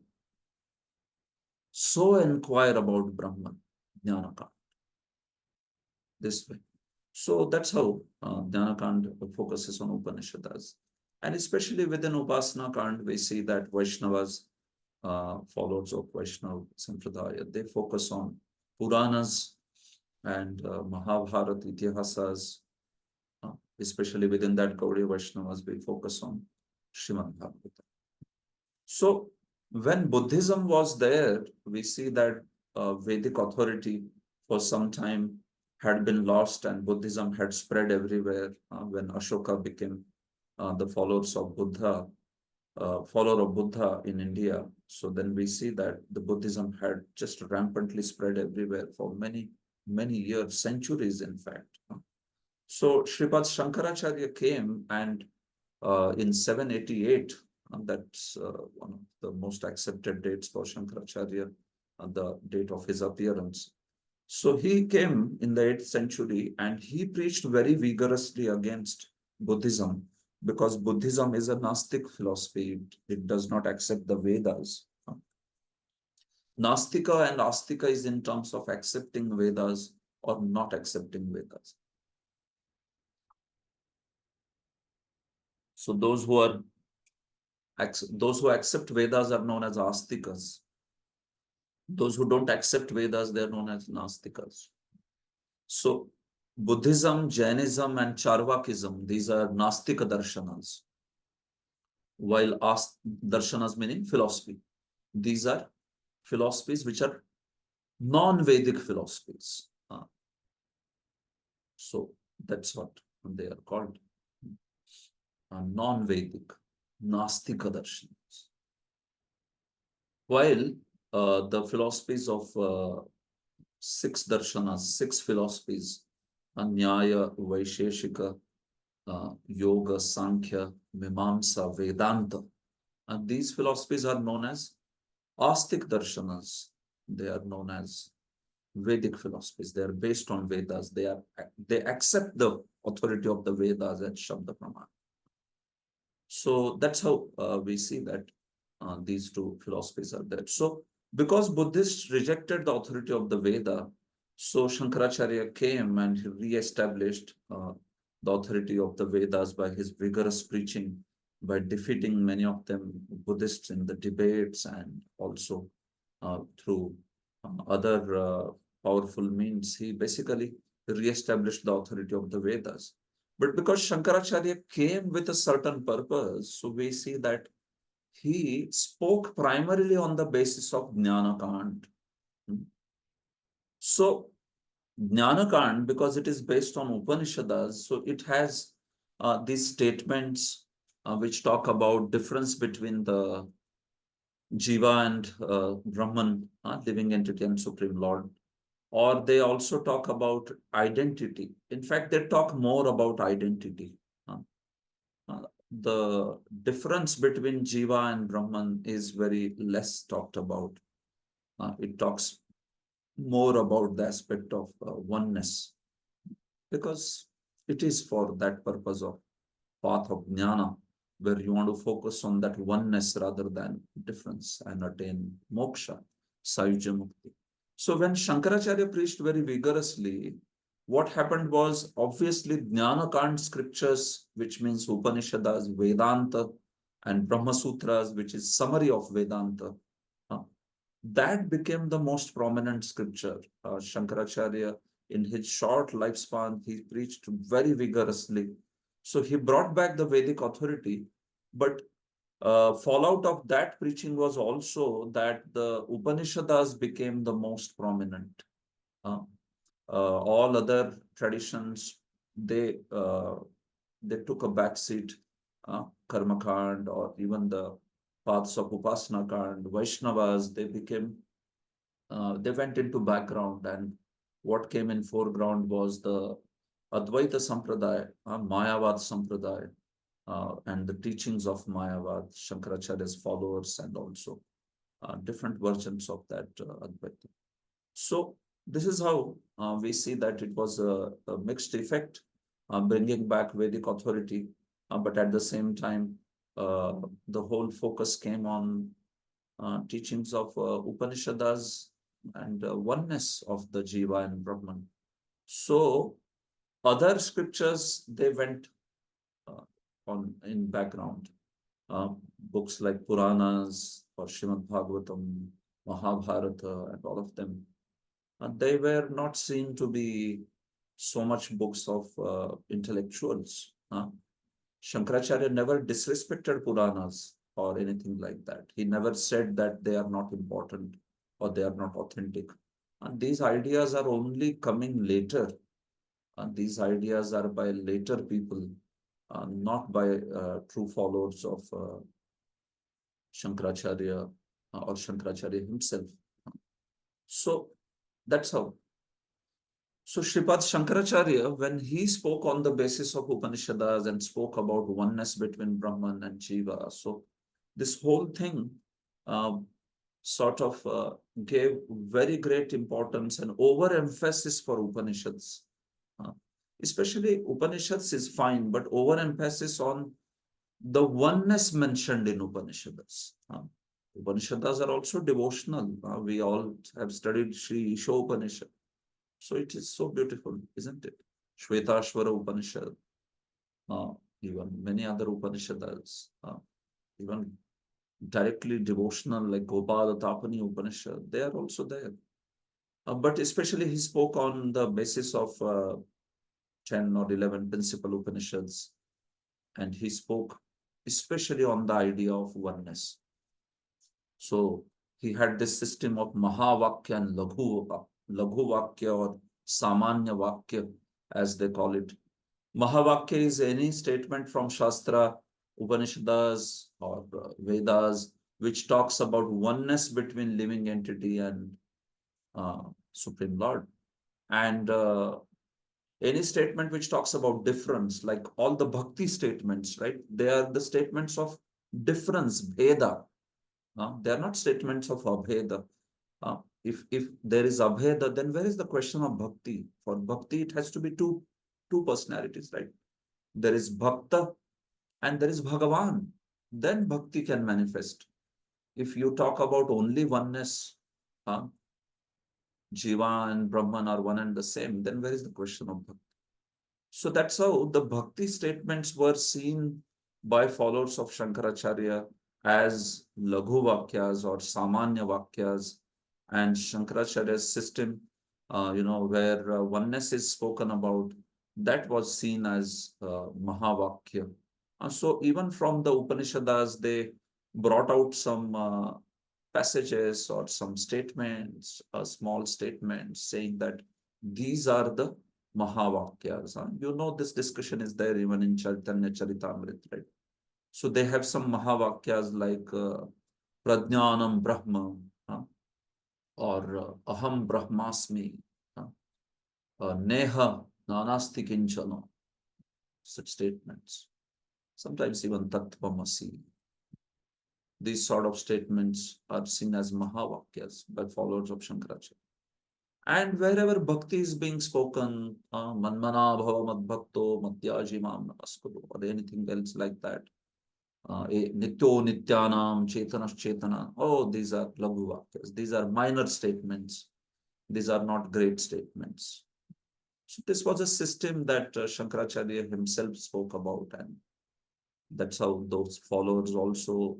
S1: So inquire about Brahman, Jnanakand, this way. So that's how Jnanakand focuses on Upanishads. And especially within Upasana Kand, we see that Vaishnavas, followers of Vaishnava Sampradaya, they focus on Puranas and Mahabharata Itihasas. Especially within that Gaudiya Vaishnavas, we focus on Srimad Bhagavatam. So when Buddhism was there, we see that Vedic authority for some time had been lost, and Buddhism had spread everywhere. When Ashoka became the followers of Buddha, follower of Buddha in India, so then we see that the Buddhism had just rampantly spread everywhere for many, many years, centuries, in fact. So Sripad Sankaracharya came, and in 788, that's one of the most accepted dates for Sankaracharya, the date of his appearance. So he came in the 8th century, and he preached very vigorously against Buddhism, because Buddhism is a Gnostic philosophy. It does not accept the Vedas. Nastika and Astika is in terms of accepting Vedas or not accepting Vedas. So those who accept Vedas are known as Astikas. Those who don't accept Vedas, they are known as Nastikas. So Buddhism, Jainism, and Charvakism, these are Nastika darshanas, while darshanas meaning philosophy. These are philosophies which are non-Vedic philosophies. So that's what they are called. Non-Vedic, Nastika darshanas. While the philosophies of 6 darshanas, 6 philosophies, Nyaya, Vaisheshika, Yoga, Sankhya, Mimamsa, Vedanta, and these philosophies are known as Astic darshanas. They are known as Vedic philosophies. They are based on Vedas. They accept the authority of the Vedas and Shabda Pramana. So that's how we see that these 2 philosophies are there. So because Buddhists rejected the authority of the Veda, so Shankaracharya came and he re-established the authority of the Vedas by his vigorous preaching, by defeating many of them Buddhists in the debates, and also through other powerful means. He basically re-established the authority of the Vedas. But because Shankaracharya came with a certain purpose, so we see that he spoke primarily on the basis of Jnanakand. So Jnanakand, because it is based on Upanishads, so it has these statements which talk about difference between the Jiva and Brahman, living entity and Supreme Lord. Or they also talk about identity. In fact, they talk more about identity. The difference between Jiva and Brahman is very less talked about. It talks more about the aspect of oneness, because it is for that purpose of path of jnana, where you want to focus on that oneness rather than difference and attain moksha, sayuja mukti. So when Shankaracharya preached very vigorously, what happened was, obviously Jnanakand scriptures, which means Upanishads, Vedanta, and Brahma Sutras, which is summary of Vedanta. That became the most prominent scripture. Shankaracharya, in his short lifespan, he preached very vigorously. So he brought back the Vedic authority, but fallout of that preaching was also that the Upanishads became the most prominent. All other traditions, they took a backseat. Karma Kand, or even the paths of Upasana Kand, Vaishnavas, they went into background, and what came in foreground was the Advaita Sampradaya, Mayavad Sampradaya, and the teachings of Mayavad, Shankaracharya's followers, and also different versions of that Advaita. So this is how we see that it was a mixed effect, bringing back Vedic authority, but at the same time, the whole focus came on teachings of Upanishads and oneness of the Jiva and Brahman. So other scriptures, they went on in background. Books like Puranas or Srimad Bhagavatam, Mahabharata, and all of them, they were not seen to be so much books of intellectuals. Shankaracharya never disrespected Puranas or anything like that. He never said that they are not important or they are not authentic. And these ideas are only coming later. And these ideas are by later people, not by true followers of Shankaracharya or Shankaracharya himself. So that's how. So Sripad Shankaracharya, when he spoke on the basis of Upanishads and spoke about oneness between Brahman and Jiva, so this whole thing sort of gave very great importance and overemphasis for Upanishads. Especially Upanishads is fine, but overemphasis on the oneness mentioned in Upanishads. Upanishads are also devotional. We all have studied Sri Isha Upanishad. So it is so beautiful, isn't it? Shvetashvara Upanishad, even many other Upanishads, even directly devotional like Gopala Tapani Upanishad, they are also there. But especially he spoke on the basis of 10 or 11 principal Upanishads, and he spoke especially on the idea of oneness. So he had this system of Mahavakya and Laghu Vakya or Samanya Vakya, as they call it. Mahavakya is any statement from Shastra, Upanishads, or Vedas, which talks about oneness between living entity and Supreme Lord. And any statement which talks about difference, like all the bhakti statements, right? They are the statements of difference, Bheda. They are not statements of Abheda. If there is Abheda, then where is the question of bhakti? For bhakti, it has to be two personalities, right? There is Bhakta and there is Bhagavan. Then bhakti can manifest. If you talk about only oneness, Jiva and Brahman are one and the same, then where is the question of bhakti? So that's how the bhakti statements were seen by followers of Shankaracharya as Laghu Vakyas or Samanya Vakyas, and Shankaracharya's system, where oneness is spoken about, that was seen as Mahavakya. So even from the Upanishads, they brought out some passages or some statements, small statements saying that these are the Mahavakyas. You know, this discussion is there even in Caitanya Charitamrita, right? So they have some Mahavakyas like Prajnanam Brahma, or Aham Brahmasmi, Neha Nanasti Kinchana, such statements. Sometimes even Tattvamasi. These sort of statements are seen as Mahavakyas by followers of Shankaracharya. And wherever bhakti is being spoken, Manmana Bhava Madbhakto Madhyaji Mam Namaskuru, or anything else like that, Nityo Nityanam Chetanas Chetana, oh, these are Laghu Vakyas. These are minor statements. These are not great statements. So this was a system that Shankaracharya himself spoke about, and That's how those followers also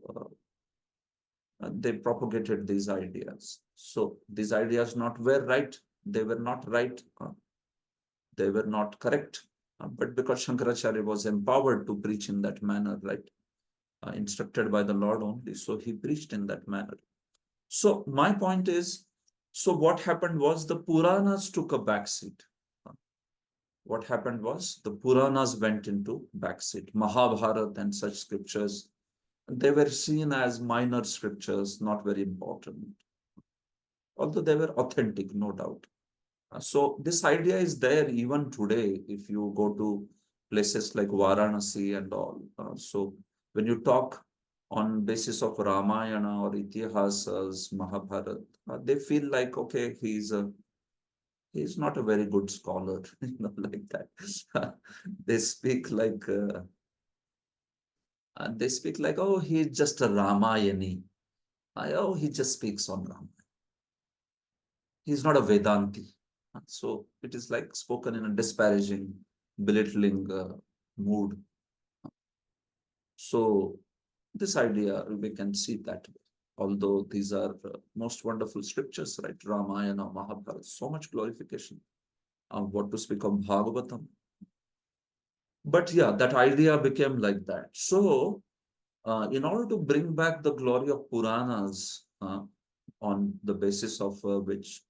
S1: they propagated these ideas. So these ideas were right. They were not right. They were not correct. But because Shankaracharya was empowered to preach in that manner, right? Instructed by the Lord only. So he preached in that manner. So my point is, so what happened was the Puranas took a backseat. What happened was the Puranas went into backseat. Mahabharata and such scriptures, they were seen as minor scriptures, not very important, although they were authentic, no doubt. So this idea is there even today if you go to places like Varanasi and all. So when you talk on basis of Ramayana or Itihasas, Mahabharata, they feel like, okay, he's not a very good scholar, like that. They speak like oh, he's just a Ramayani. Oh, he just speaks on Ramayana. He's not a Vedanti. So it is like spoken in a disparaging, belittling mood. So this idea, we can see that way. Although these are most wonderful scriptures, right? Ramayana, Mahabharata, so much glorification. What to speak of Bhagavatam. But yeah, that idea became like that. So in order to bring back the glory of Puranas on the basis of which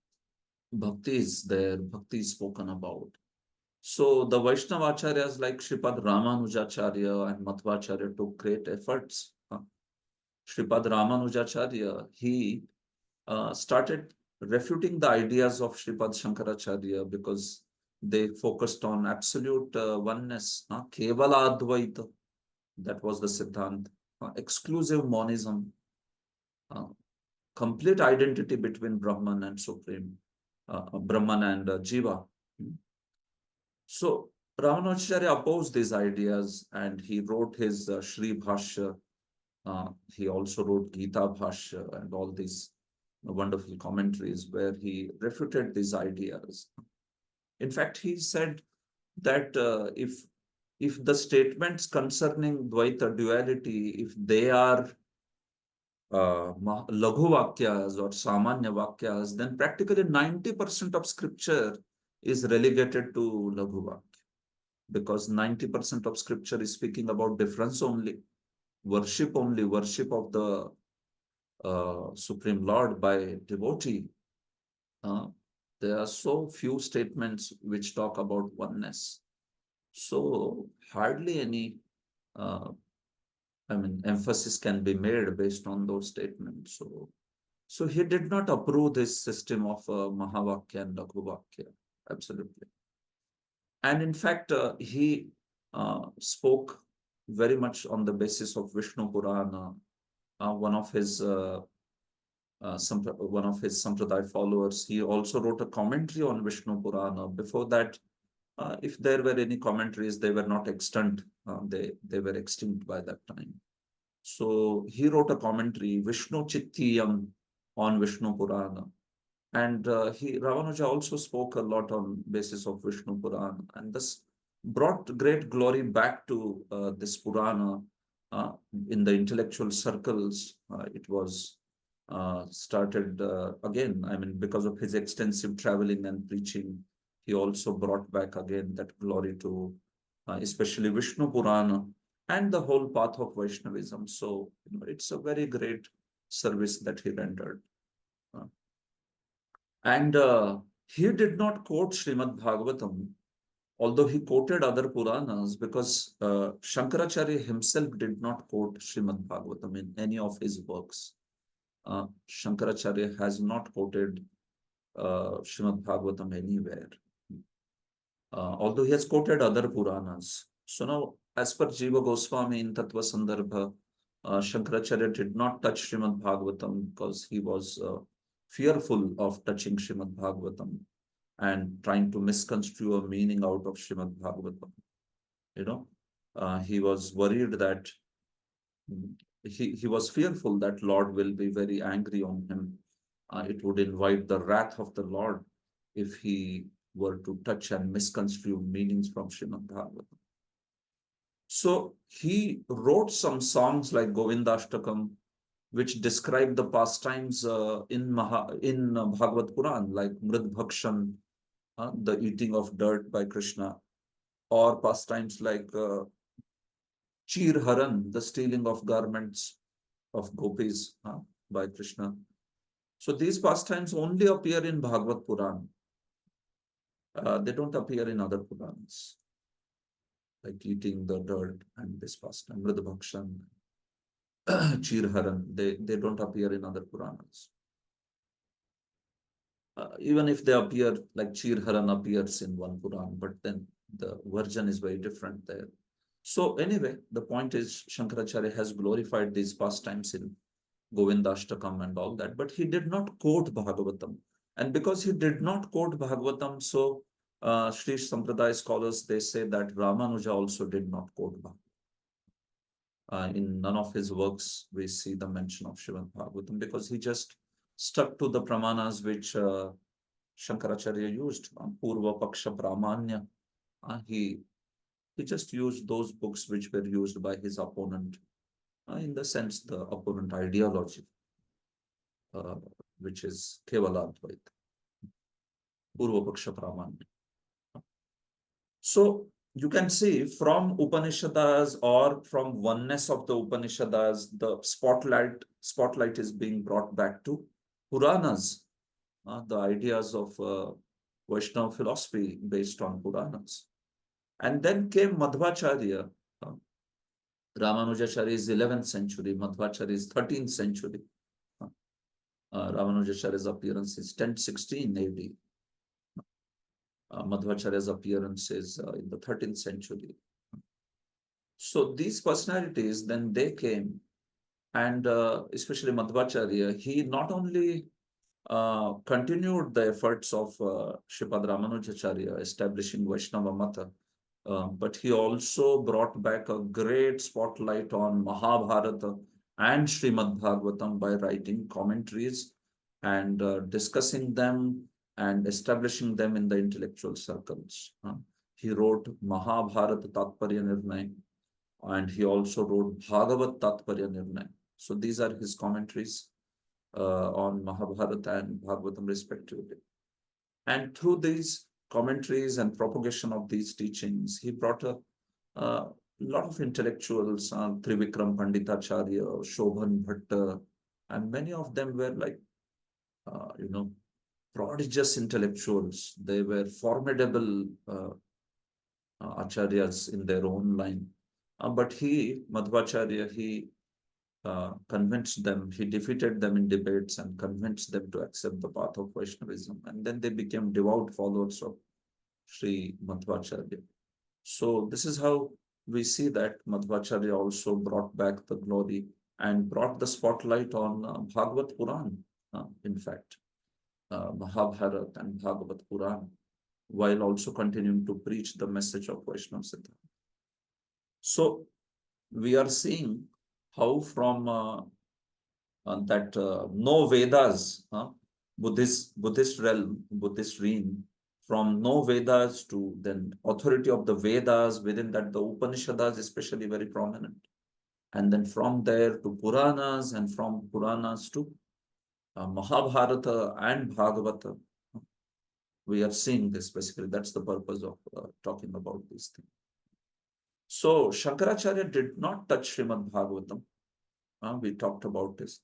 S1: bhakti is there, bhakti is spoken about. So the Vaishnava acharyas like Sripad Ramanujacharya and Madhvacharya took great efforts. Sripad Ramanujacharya, he started refuting the ideas of Sripad Sankaracharya because they focused on absolute oneness, Kevala Advaita. That was the Siddhant. Exclusive monism, complete identity between Brahman and Supreme, Brahman and Jiva. So Ramanujacharya opposed these ideas and he wrote his Shri Bhashya. He also wrote Gita Bhashya and all these wonderful commentaries where he refuted these ideas. In fact, he said that if the statements concerning Dvaita duality, if they are Laghu Vakyas or Samanya Vakyas, then practically 90% of scripture is relegated to Laghu Vakya. Because 90% of scripture is speaking about difference only, worship of the Supreme Lord by devotee. There are so few statements which talk about oneness. So hardly any emphasis can be made based on those statements. So he did not approve this system of Mahavakya and Laghu Vakya. Absolutely. And in fact, he spoke very much on the basis of Vishnu Purana. One of his Sampradaya followers, he also wrote a commentary on Vishnu Purana. Before that, if there were any commentaries, they were not extant. They were extinct by that time. So he wrote a commentary, Vishnu Chittiyam, on Vishnu Purana. And Ramanuja also spoke a lot on basis of Vishnu Purana, and this brought great glory back to this Purana in the intellectual circles. It was started again. Because of his extensive traveling and preaching, he also brought back again that glory to especially Vishnu Purana and the whole path of Vaishnavism. So it's a very great service that he rendered. And he did not quote Srimad Bhagavatam, although he quoted other Puranas, because Shankaracharya himself did not quote Srimad Bhagavatam in any of his works. Shankaracharya has not quoted Srimad Bhagavatam anywhere, although he has quoted other Puranas. So now, as per Jiva Goswami in Tattva Sandarbha, Shankaracharya did not touch Srimad Bhagavatam because he was fearful of touching Srimad Bhagavatam and trying to misconstrue a meaning out of Srimad Bhagavatam. He was worried that he was fearful that Lord will be very angry on him. It would invite the wrath of the Lord if he were to touch and misconstrue meanings from Srimad Bhagavatam. So he wrote some songs like Govindashtakam, which describe the pastimes in Bhagavad Puran, like Mrid Bhakshan, the eating of dirt by Krishna, or pastimes like Chir Haran, the stealing of garments of gopis by Krishna. So these pastimes only appear in Bhagavad Puran. They don't appear in other Purans, like eating the dirt and this pastime, Mrid Bhakshan, Chir Haran. They don't appear in other Puranas. Even if they appear, like Chir Haran appears in one Puran, but then the version is very different there. So anyway, the point is Shankaracharya has glorified these pastimes in Govindashtakam and all that, but he did not quote Bhagavatam. And because he did not quote Bhagavatam, so Sri Sampradaya scholars, they say that Ramanuja also did not quote Bhagavatam. In none of his works, we see the mention of Srimad Bhagavatam, because he just stuck to the pramanas which Shankaracharya used, Purva Paksha Pramanya. He just used those books which were used by his opponent, in the sense the opponent ideology, which is Kevala Advaita, Purva Paksha Pramanya. So you can see from Upanishads or from oneness of the Upanishads, the spotlight is being brought back to Puranas, the ideas of Vaishnava philosophy based on Puranas. And then came Madhvacharya. Ramanujacharya is 11th century, Madhvacharya is 13th century. Ramanujacharya's appearance is 1016 AD. Madhvacharya's appearance is in the 13th century. So these personalities, then they came, and especially Madhvacharya, he not only continued the efforts of Shripad Ramanujacharya establishing Vaishnava Mata, but he also brought back a great spotlight on Mahabharata and Srimad Bhagavatam by writing commentaries and discussing them and establishing them in the intellectual circles. He wrote Mahabharata Tatparya Nirnay, and he also wrote Bhagavat Tatparya Nirnay. So these are his commentaries on Mahabharata and Bhagavatam respectively. And through these commentaries and propagation of these teachings, he brought a lot of intellectuals, Trivikram Panditacharya, Shobhan Bhatta, and many of them were like, prodigious intellectuals. They were formidable acharyas in their own line. But Madhvacharya, he convinced them, he defeated them in debates and convinced them to accept the path of Vaishnavism. And then they became devout followers of Sri Madhvacharya. So this is how we see that Madhvacharya also brought back the glory and brought the spotlight on Bhagavad Puran, in fact, Mahabharata and Bhagavad Puran, while also continuing to preach the message of Vaishnava Siddhanta. So we are seeing how from that no Vedas, Buddhist realm, Buddhist realm, from no Vedas to then authority of the Vedas, within that the Upanishads especially very prominent. And then from there to Puranas, and from Puranas to Mahabharata and Bhagavata. We are seeing this basically. That's the purpose of talking about these things. So Shankaracharya did not touch Srimad Bhagavatam. We talked about this.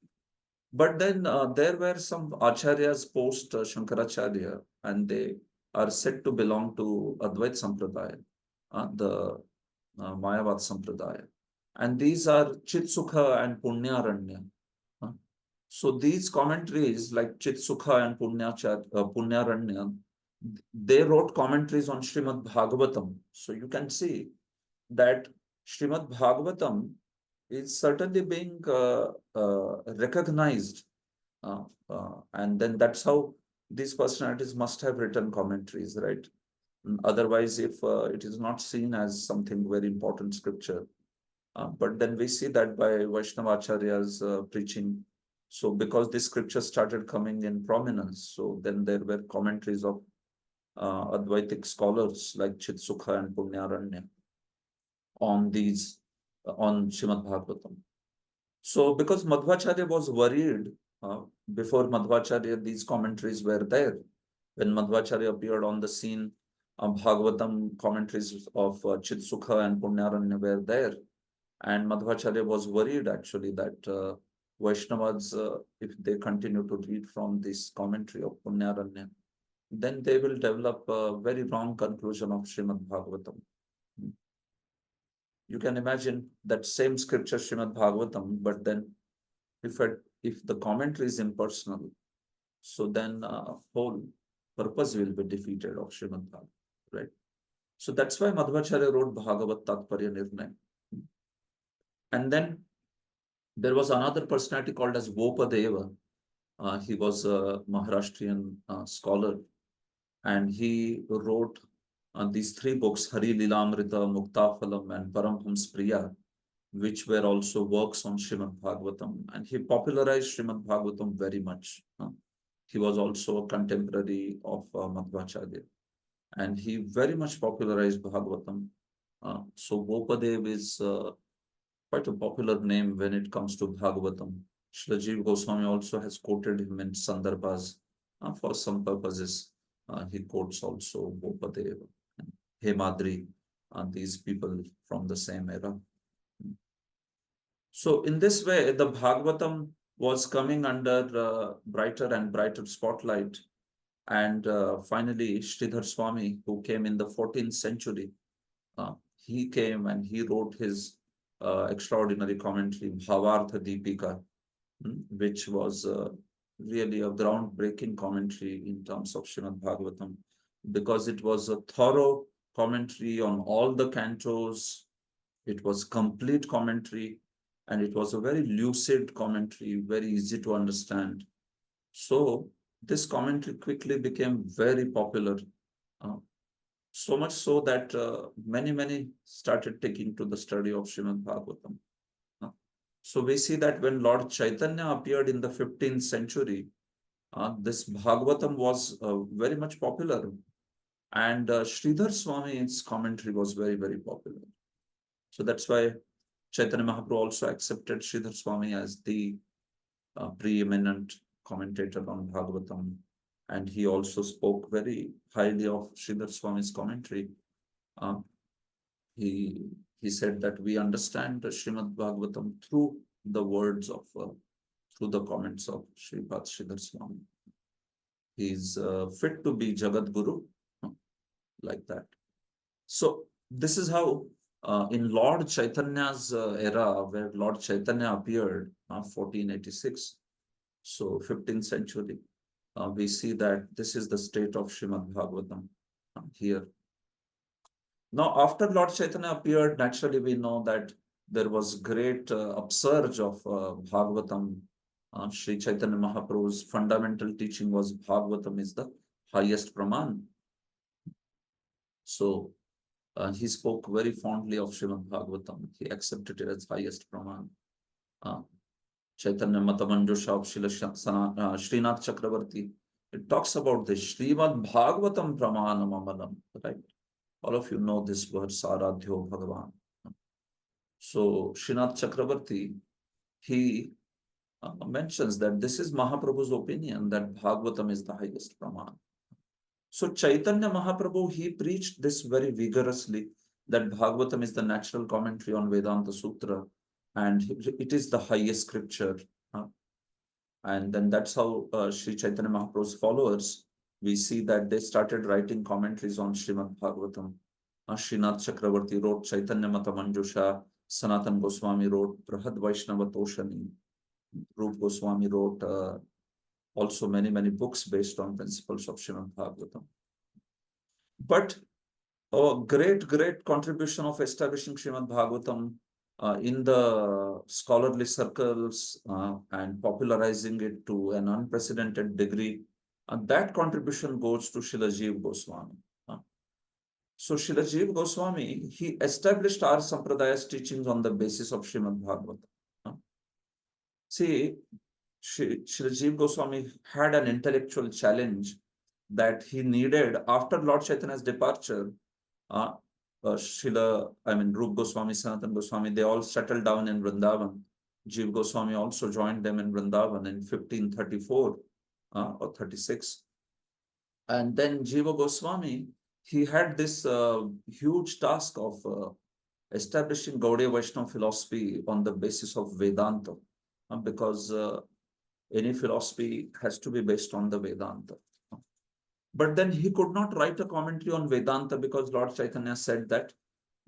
S1: But then there were some acharyas post Shankaracharya, and they are said to belong to Advait Sampradaya, the Mayavad Sampradaya. And these are Chitsukha and Punyaranya. So these commentaries like Chitsukha and Punyaranya, they wrote commentaries on Srimad Bhagavatam. So you can see that Srimad Bhagavatam is certainly being recognized. And then that's how these personalities must have written commentaries, right? Otherwise, if it is not seen as something very important scripture. But then we see that by Vaishnava Acharya's preaching. So because this scripture started coming in prominence, so then there were commentaries of Advaitic scholars like Chitsukha and Punyaranya. on these, on Srimad Bhagavatam. So because Madhvacharya was worried, before Madhvacharya, these commentaries were there. When Madhvacharya appeared on the scene, Bhagavatam commentaries of Chitsukha and Punyaranya were there. And Madhvacharya was worried actually that Vaishnavas, if they continue to read from this commentary of Punyaranya, then they will develop a very wrong conclusion of Srimad Bhagavatam. You can imagine that same scripture, Srimad Bhagavatam, but then if the commentary is impersonal, so then whole purpose will be defeated of Srimad Bhagavatam, right? So that's why Madhvacharya wrote Bhagavat Tatparya Nirnay. And then there was another personality called as Vopadeva. He was a Maharashtrian scholar, and he wrote these three books, Hari Lilamrita, Muktaphalam, and Paramhams Priya, which were also works on Srimad Bhagavatam. And he popularized Srimad Bhagavatam very much. He was also a contemporary of Madhvacharya, and he very much popularized Bhagavatam. So Vopadev is quite a popular name when it comes to Bhagavatam. Srila Jiva Goswami also has quoted him in Sandarbhas for some purposes. He quotes also Vopadev, Hemadri, these people from the same era. So in this way, the Bhagavatam was coming under brighter and brighter spotlight. And finally, Sridhar Swami, who came in the 14th century, he came and he wrote his extraordinary commentary, Bhavartha Deepika, which was really a groundbreaking commentary in terms of Srimad Bhagavatam, because it was a thorough commentary on all the cantos. It was complete commentary, and it was a very lucid commentary, very easy to understand. So this commentary quickly became very popular, so much so that many started taking to the study of Srimad Bhagavatam. So we see that when Lord Chaitanya appeared in the 15th century, this Bhagavatam was very much popular, and Sridhar Swami's commentary was very popular. So that's why Caitanya Mahaprabhu also accepted Sridhar Swami as the preeminent commentator on Bhagavatam, and he also spoke very highly of Sridhar Swami's commentary. He said that we understand the Srimad Bhagavatam through the words of, through the comments of Sripad Sridhar Swami. He's fit to be Jagat Guru, like that. So this is how in Lord Chaitanya's era, where Lord Chaitanya appeared, 1486, so 15th century, we see that this is the state of Srimad Bhagavatam here. Now, after Lord Chaitanya appeared, naturally we know that there was great upsurge of Bhagavatam. Sri Caitanya Mahaprabhu's fundamental teaching was Bhagavatam is the highest Praman. So he spoke very fondly of Srimad Bhagavatam. He accepted it as highest Praman. Caitanya Matamanjusha of Srinath Chakravarti, it talks about the Srimad Bhagavatam Pramanam Amalam, right? All of you know this word, Saradhyo Bhagavan. So Srinath Chakravarti, he mentions that this is Mahaprabhu's opinion that Bhagavatam is the highest Praman. So Caitanya Mahaprabhu, he preached this very vigorously, that Bhagavatam is the natural commentary on Vedanta Sutra, and it is the highest scripture. And then that's how Sri Chaitanya Mahaprabhu's followers, we see that they started writing commentaries on Srimad Bhagavatam. Srinath Chakravarti wrote Caitanya Matamanjusha, Sanatan Goswami wrote Brahad Vaishnava Toshani, Rup Goswami wrote also many books based on principles of Srimad Bhagavatam. But a great contribution of establishing Srimad Bhagavatam in the scholarly circles and popularizing it to an unprecedented degree, that contribution goes to Srila Jiva Goswami. So Srila Jiva Goswami, he established our Sampradaya's teachings on the basis of Srimad Bhagavatam. See, Srila Jiva Goswami had an intellectual challenge that he needed after Lord Chaitanya's departure. Rup Goswami, Sanatan Goswami, they all settled down in Vrindavan. Jiva Goswami also joined them in Vrindavan in 1534 or 36. And then Jiva Goswami, he had this huge task of establishing Gaudiya Vaishnava philosophy on the basis of Vedanta, because any philosophy has to be based on the Vedanta. But then he could not write a commentary on Vedanta because Lord Chaitanya said that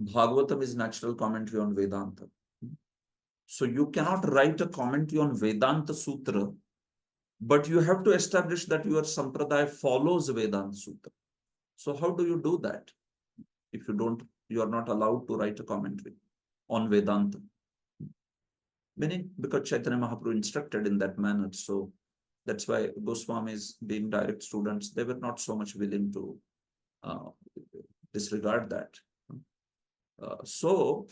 S1: Bhagavatam is natural commentary on Vedanta. So you cannot write a commentary on Vedanta Sutra, but you have to establish that your Sampradaya follows Vedanta Sutra. So how do you do that? If you are not allowed to write a commentary on Vedanta. Meaning, because Caitanya Mahaprabhu instructed in that manner. So that's why Goswamis, being direct students, they were not so much willing to disregard that. So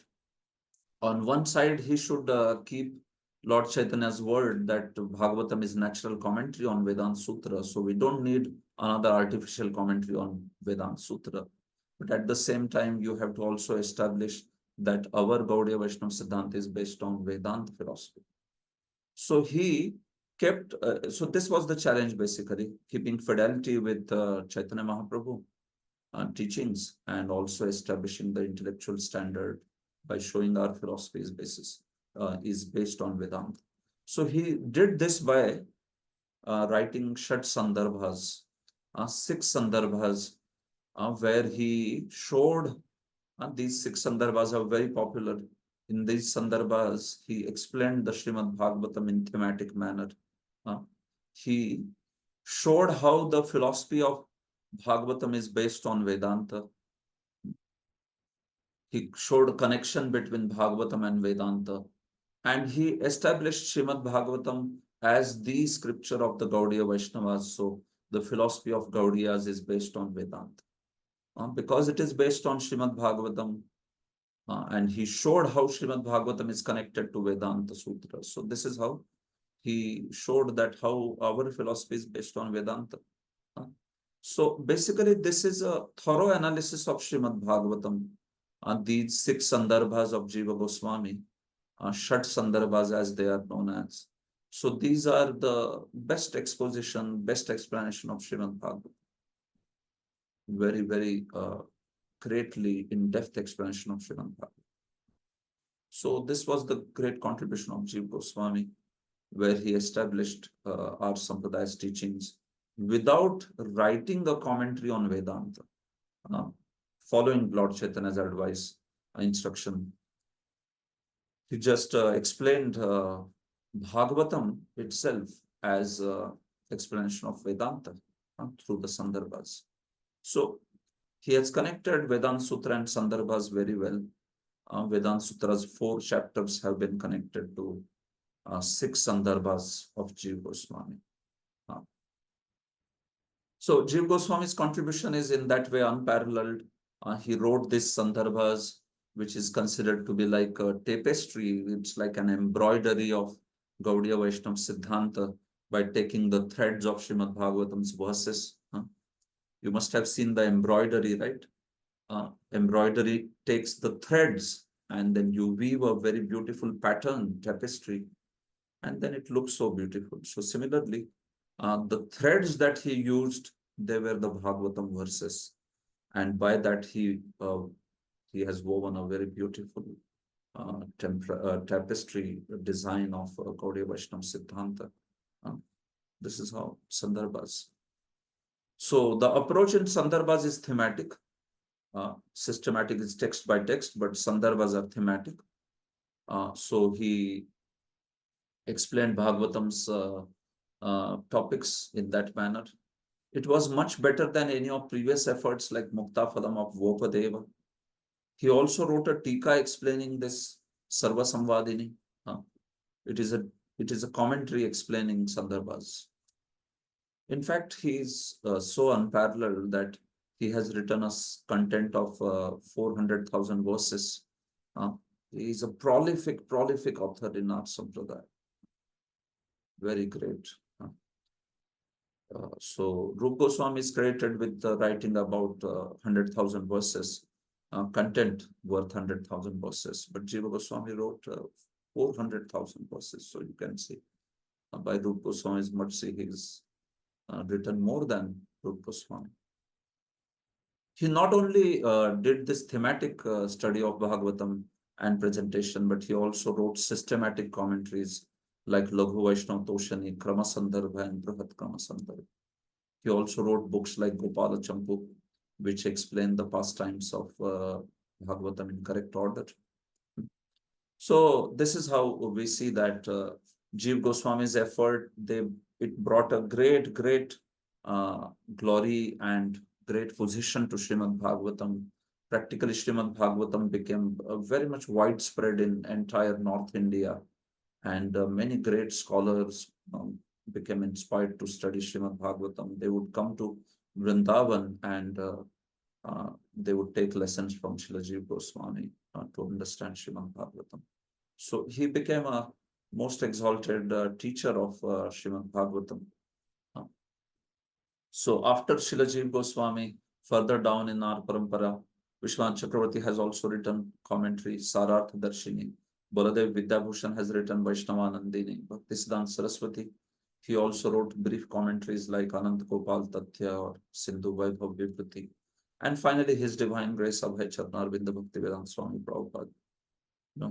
S1: on one side, he should keep Lord Chaitanya's word that Bhagavatam is natural commentary on Vedanta Sutra. So we don't need another artificial commentary on Vedanta Sutra. But at the same time, you have to also establish that our Gaudiya Vaishnava Siddhanta is based on Vedanta philosophy. So he kept, so this was the challenge basically, keeping fidelity with Chaitanya Mahaprabhu teachings and also establishing the intellectual standard by showing our philosophy is based on Vedanta. So he did this by writing Shat Sandarbhas, 6 Sandarbhas, where he showed these 6 Sandarbhas are very popular. In these Sandarbhas, he explained the Srimad Bhagavatam in thematic manner. He showed how the philosophy of Bhagavatam is based on Vedanta. He showed a connection between Bhagavatam and Vedanta. And he established Srimad Bhagavatam as the scripture of the Gaudiya Vaishnavas. So the philosophy of Gaudiyas is based on Vedanta. Because it is based on Srimad Bhagavatam, and he showed how Srimad Bhagavatam is connected to Vedanta Sutra. So this is how he showed that how our philosophy is based on Vedanta. So basically, this is a thorough analysis of Srimad Bhagavatam. These 6 Sandarbhas of Jiva Goswami, Shat Sandarbhas as they are known as. So these are the best exposition, best explanation of Srimad Bhagavatam. Very, very greatly in-depth explanation of Srimad Bhagavatam. So this was the great contribution of Jiva Goswami, where he established our Sampraday's teachings without writing a commentary on Vedanta, following Lord Chaitanya's advice, instruction. He just explained Bhagavatam itself as explanation of Vedanta through the Sandarbhas. So he has connected Vedanta Sutra and Sandarbhas very well. Vedanta Sutra's 4 chapters have been connected to 6 Sandarbhas of Jiva Goswami. So Jiva Goswami's contribution is in that way unparalleled. He wrote this Sandarbhas, which is considered to be like a tapestry. It's like an embroidery of Gaudiya Vaishnava Siddhanta by taking the threads of Srimad Bhagavatam's verses. You must have seen the embroidery, right? Embroidery takes the threads and then you weave a very beautiful pattern, tapestry, and then it looks so beautiful. So similarly, the threads that he used, they were the Bhagavatam verses. And by that, he has woven a very beautiful tapestry design of Gaudiya Vaishnava Siddhanta. This is how Sandarbhas. So the approach in Sandarbhas is thematic. Systematic is text by text, but Sandarbhas are thematic. So he explained Bhagavatam's topics in that manner. It was much better than any of previous efforts like Mukta Phalam of Vopadeva. He also wrote a Tika explaining this Sarva Samvadini. It is a commentary explaining Sandarbhas. In fact, he is so unparalleled that he has written a content of 400,000 verses. He is a prolific author in our Sampradaya. Very great. So Rupa Goswami is credited with writing about 100,000 verses. content worth 100,000 verses, but Jiva Goswami wrote 400,000 verses. So you can see by Rupa Goswami's mercy, he's written more than Rupa Goswami. He not only did this thematic study of Bhagavatam and presentation, but he also wrote systematic commentaries like Laghu Vaishnava Toshani, Krama Sandarbha, and Brihat Krama Sandarbha. He also wrote books like Gopala Champu, which explain the pastimes of Bhagavatam in correct order. So this is how we see that Jiva Goswami's effort, it brought a great glory and great position to Srimad Bhagavatam. Practically, Srimad Bhagavatam became very much widespread in entire North India, and many great scholars became inspired to study Srimad Bhagavatam. They would come to Vrindavan and they would take lessons from Srila Jiva Goswami to understand Srimad Bhagavatam. So he became a most exalted teacher of Srimad Bhagavatam. So after Srila Jiva Goswami, further down in our parampara, Vishwanath Chakravarti has also written commentary, Sarartha Darshini. Baladev Vidyabhushan has written Vaishnava Nandini. Bhaktisiddhanta Saraswati, he also wrote brief commentaries like Anant Gopal Tathya or Sindhu Vaibhav Viprati. And finally, His Divine Grace Abhay Charnarvinda Bhaktivedanta Swami Prabhupada.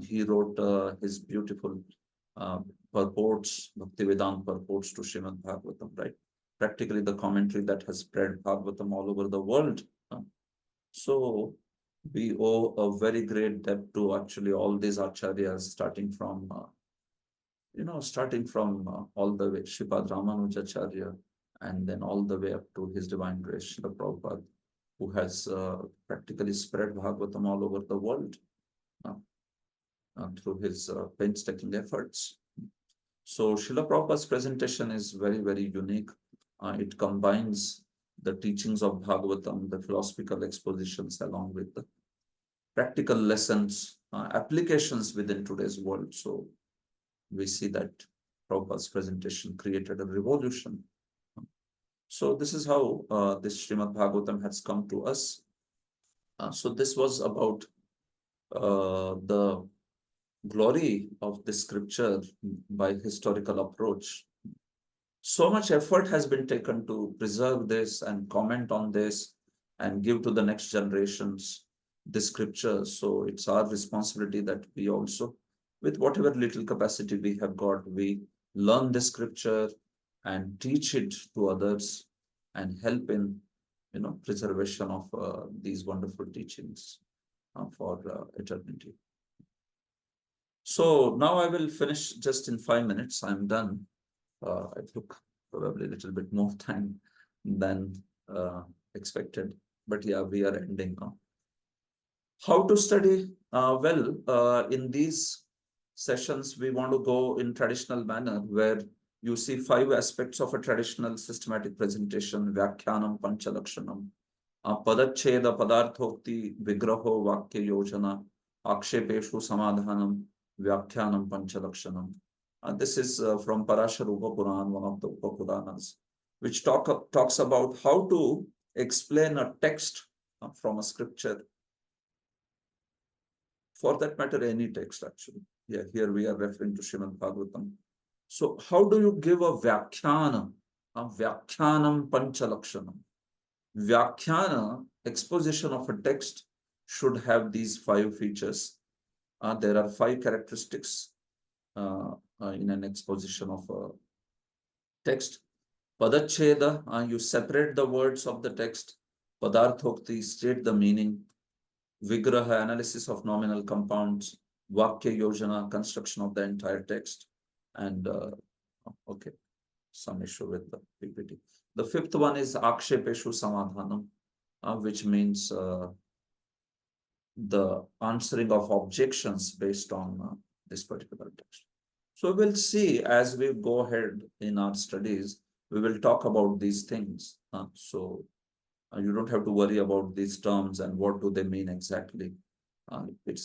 S1: He wrote his beautiful purports, Bhaktivedanta purports to Srimad Bhagavatam, right? Practically the commentary that has spread Bhagavatam all over the world. So we owe a very great debt to actually all these acharyas, starting from all the way Sripad Ramanujacharya, and then all the way up to His Divine Grace Srila Prabhupada, who has practically spread Bhagavatam all over the world through his painstaking efforts. So Srila Prabhupada's presentation is very unique. It combines the teachings of Bhagavatam, the philosophical expositions, along with the practical lessons, applications within today's world. So we see that Prabhupada's presentation created a revolution. So this is how this Srimad Bhagavatam has come to us. So this was about the glory of the scripture by historical approach. So much effort has been taken to preserve this and comment on this and give to the next generations the scripture. So it's our responsibility that we also, with whatever little capacity we have got, we learn the scripture and teach it to others and help in preservation of these wonderful teachings for eternity. So now I will finish just in 5 minutes. I'm done. I took probably a little bit more time than expected, but yeah, we are ending now. How to study? In these sessions, we want to go in traditional manner, where you see 5 aspects of a traditional systematic presentation: Vyakhyanam, Panchalakshanam, Padacheda, Padarthokti, Vigraho, Vakya Yojana, Akshepeshu, Samadhanam, Vyakhyanam, Panchalakshanam. This is from Parashar Upapuran, one of the Upapuranas, which talks about how to explain a text from a scripture. For that matter, any text actually. Yeah, here we are referring to Srimad Bhagavatam. So how do you give a Vyakhyanam? Vyakhyanam Panchalakshanam. Vyakhyana, exposition of a text, should have these 5 features. There are 5 characteristics in an exposition of a text. Padacheda, you separate the words of the text. Padarthokti, state the meaning. Vigraha, analysis of nominal compounds. Vakya Yojana, construction of the entire text. And okay, some issue with the PPT. The 5th one is Akshepeshu Samadhanam, which means the answering of objections based on this particular text. So we'll see as we go ahead in our studies, we will talk about these things. So you don't have to worry about these terms and what do they mean exactly. It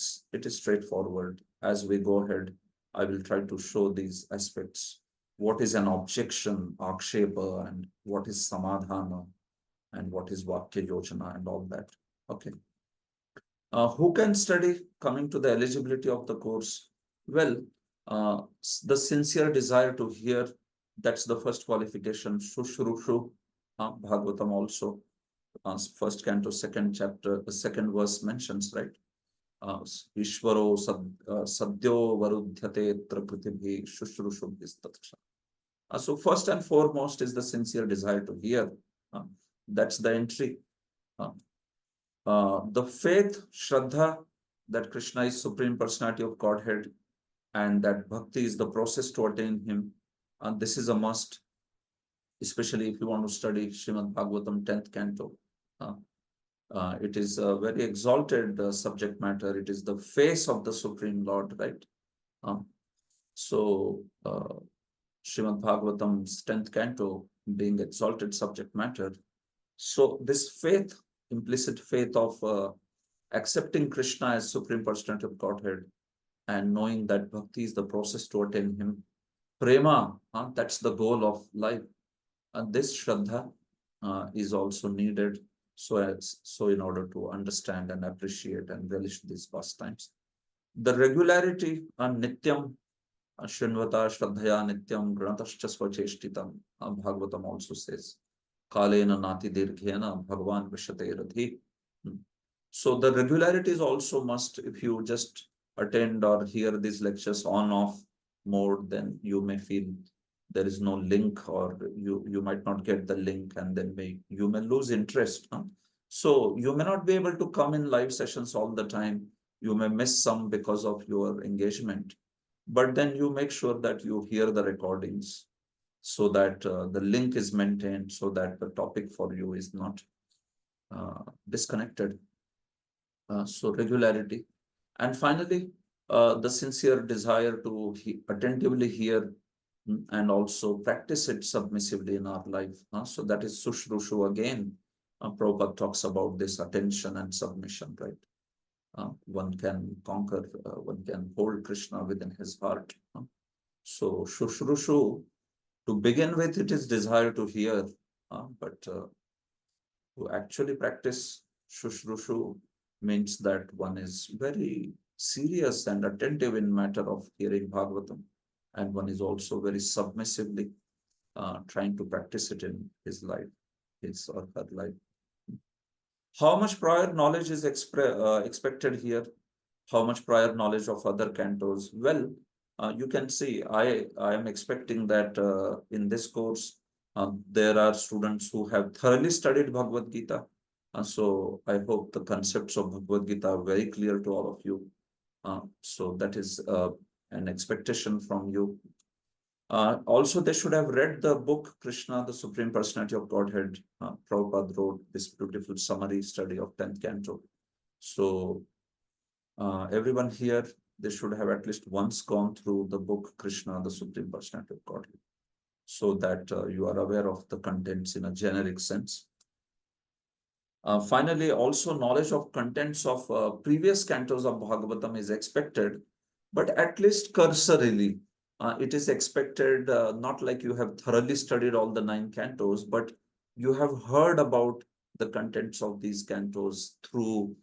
S1: is straightforward. As we go ahead, I will try to show these aspects. What is an objection, akshepa, and what is samadhana, and what is vakya yojana, and all that. Okay. Who can study? Coming to the eligibility of the course, well, the sincere desire to hear, that's the first qualification. Shushrushu, Bhagavatam also, first canto, second chapter, the second verse mentions, right? Ishvaro sadyo varudhyate tra prithibhi shushrushu istatsha. So first and foremost is the sincere desire to hear. That's the entry. The faith, Shraddha, that Krishna is Supreme Personality of Godhead and that bhakti is the process to attain Him. And this is a must, especially if you want to study Srimad Bhagavatam 10th canto. It is a very exalted subject matter. It is the face of the Supreme Lord, right? So, Srimad Bhagavatam's 10th canto being exalted subject matter. So this faith, implicit faith of accepting Krishna as Supreme Personality of Godhead and knowing that bhakti is the process to attain Him. Prema, that's the goal of life. And this Shraddha is also needed so in order to understand and appreciate and relish these pastimes. The regularity and Nityam, Shinvata Shraddhaya Nityam Granatascha Swacheshtitam, Bhagavatam also says, Kalena Nati Dirghena Bhagavan Vishate Radhi. So the regularity is also must. If you just attend or hear these lectures on off mode, then you may feel there is no link, or you might not get the link, and then you may lose interest. So you may not be able to come in live sessions all the time. You may miss some because of your engagement, but then you make sure that you hear the recordings so that the link is maintained, so that the topic for you is not disconnected. So regularity. And finally, the sincere desire to attentively hear and also practice it submissively in our life. So that is Sushrushu again. Prabhupada talks about this attention and submission, right? One can conquer, one can hold Krishna within his heart. So Sushrushu, to begin with, it is desire to hear, but to actually practice Sushrushu means that one is very serious and attentive in matter of hearing Bhagavatam, and one is also very submissively trying to practice it in his life, his or her life. How much prior knowledge is expected here? How much prior knowledge of other cantos? Well, you can see, I am expecting that in this course, there are students who have thoroughly studied Bhagavad Gita. So I hope the concepts of Bhagavad Gita are very clear to all of you. So that is an expectation from you. Also, they should have read the book Krishna, the Supreme Personality of Godhead. Prabhupada wrote this beautiful summary study of 10th canto. So everyone here, they should have at least once gone through the book Krishna, the Supreme Personality of Godhead, so that you are aware of the contents in a generic sense. Finally, also knowledge of contents of previous cantos of Bhagavatam is expected, but at least cursorily. It is expected, not like you have thoroughly studied all the 9 cantos, but you have heard about the contents of these cantos through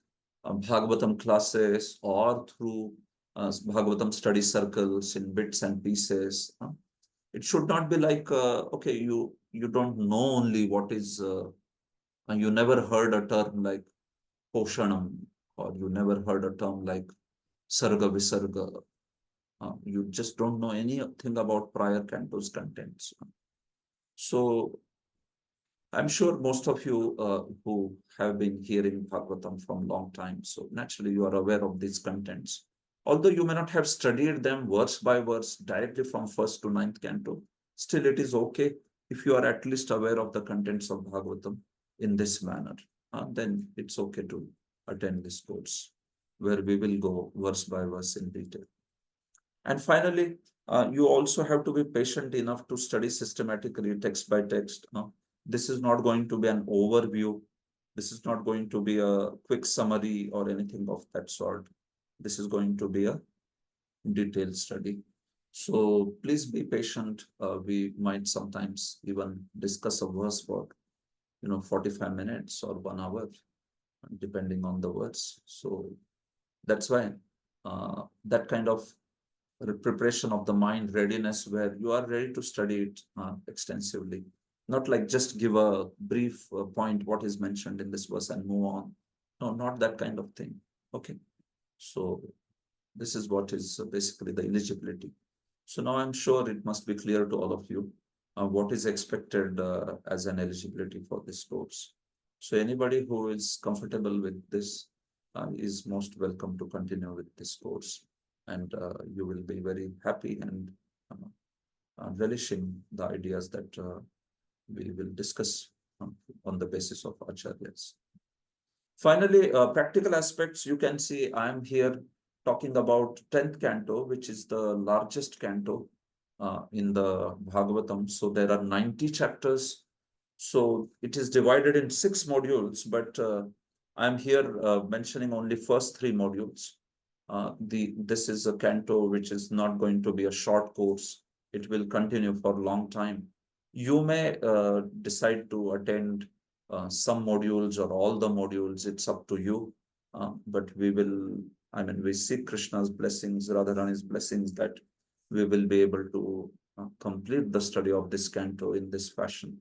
S1: Bhagavatam classes or through Bhagavatam study circles in bits and pieces. It should not be like, okay, you don't know only what is, you never heard a term like Poshanam, or you never heard a term like Sarga Visarga. You just don't know anything about prior cantos contents. So I'm sure most of you who have been hearing Bhagavatam from long time, so naturally you are aware of these contents. Although you may not have studied them verse by verse directly from 1st to 9th canto, still it is okay if you are at least aware of the contents of Bhagavatam in this manner. Then it's okay to attend this course where we will go verse by verse in detail. And finally, you also have to be patient enough to study systematically text by text. This is not going to be an overview. This is not going to be a quick summary or anything of that sort. This is going to be a detailed study. So please be patient. We might sometimes even discuss a verse for 45 minutes or 1 hour. depending on the words. So that's why that kind of preparation of the mind, readiness, where you are ready to study it extensively, not like just give a brief point what is mentioned in this verse and move on. No, not that kind of thing. Okay, so this is what is basically the eligibility. So now I'm sure it must be clear to all of you what is expected as an eligibility for this course. So anybody who is comfortable with this is most welcome to continue with this course, and you will be very happy and relishing the ideas that we will discuss on the basis of acharyas. Finally, practical aspects, you can see I'm here talking about 10th canto, which is the largest canto in the Bhagavatam. So there are 90 chapters. So it is divided in 6 modules, but I'm here mentioning only first 3 modules. This is a canto which is not going to be a short course. It will continue for a long time. You may decide to attend some modules or all the modules. It's up to you. But we seek Krishna's blessings, Radharani's blessings, that we will be able to complete the study of this canto in this fashion.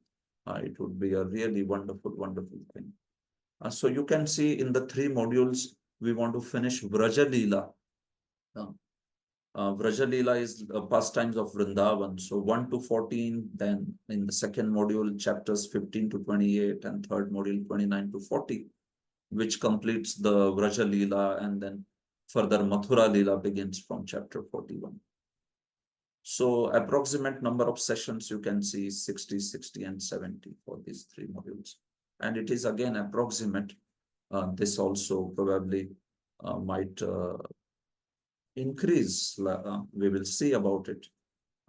S1: It would be a really wonderful, wonderful thing. So you can see in the 3 modules, we want to finish Vraja Leela. Vraja Leela is pastimes of Vrindavan. So 1 to 14, then in the second module, chapters 15 to 28, and third module 29 to 40, which completes the Vraja Leela, and then further Mathura Leela begins from chapter 41. So approximate number of sessions you can see 60, 60, and 70 for these 3 modules. And it is again approximate. This also probably might increase. We will see about it.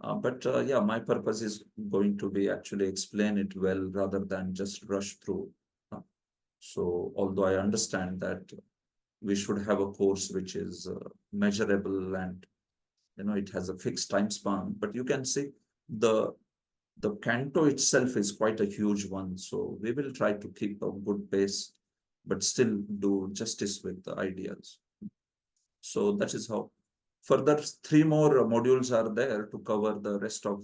S1: But yeah, my purpose is going to be actually explain it well rather than just rush through. So although I understand that we should have a course which is measurable and it has a fixed time span, but you can see the canto itself is quite a huge one. So we will try to keep a good pace, but still do justice with the ideas. So that is how. Further 3 more modules are there to cover the rest of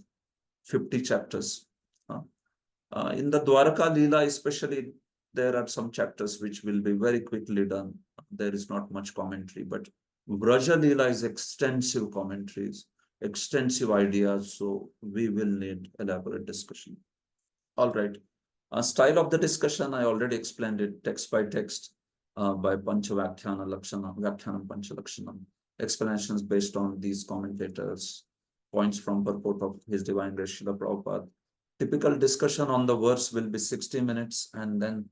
S1: 50 chapters. In the Dwaraka Leela especially, there are some chapters which will be very quickly done. There is not much commentary, but Vraja Leela is extensive commentaries, extensive ideas, so we will need elaborate discussion. All right. Style of the discussion, I already explained it text by text by Panchavakhyana Lakshana, Vyakhyana Panchalakshanam. Explanations based on these commentators, points from purport of His Divine Grace Srila Prabhupada. Typical discussion on the verse will be 60 minutes, and then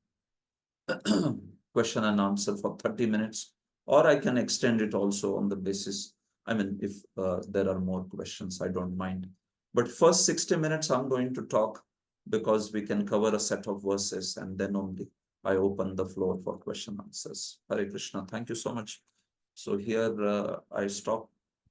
S1: question and answer for 30 minutes. Or I can extend it also on the basis, if there are more questions, I don't mind. But first 60 minutes, I'm going to talk because we can cover a set of verses, and then only I open the floor for question answers. Hare Krishna. Thank you so much. So here I stop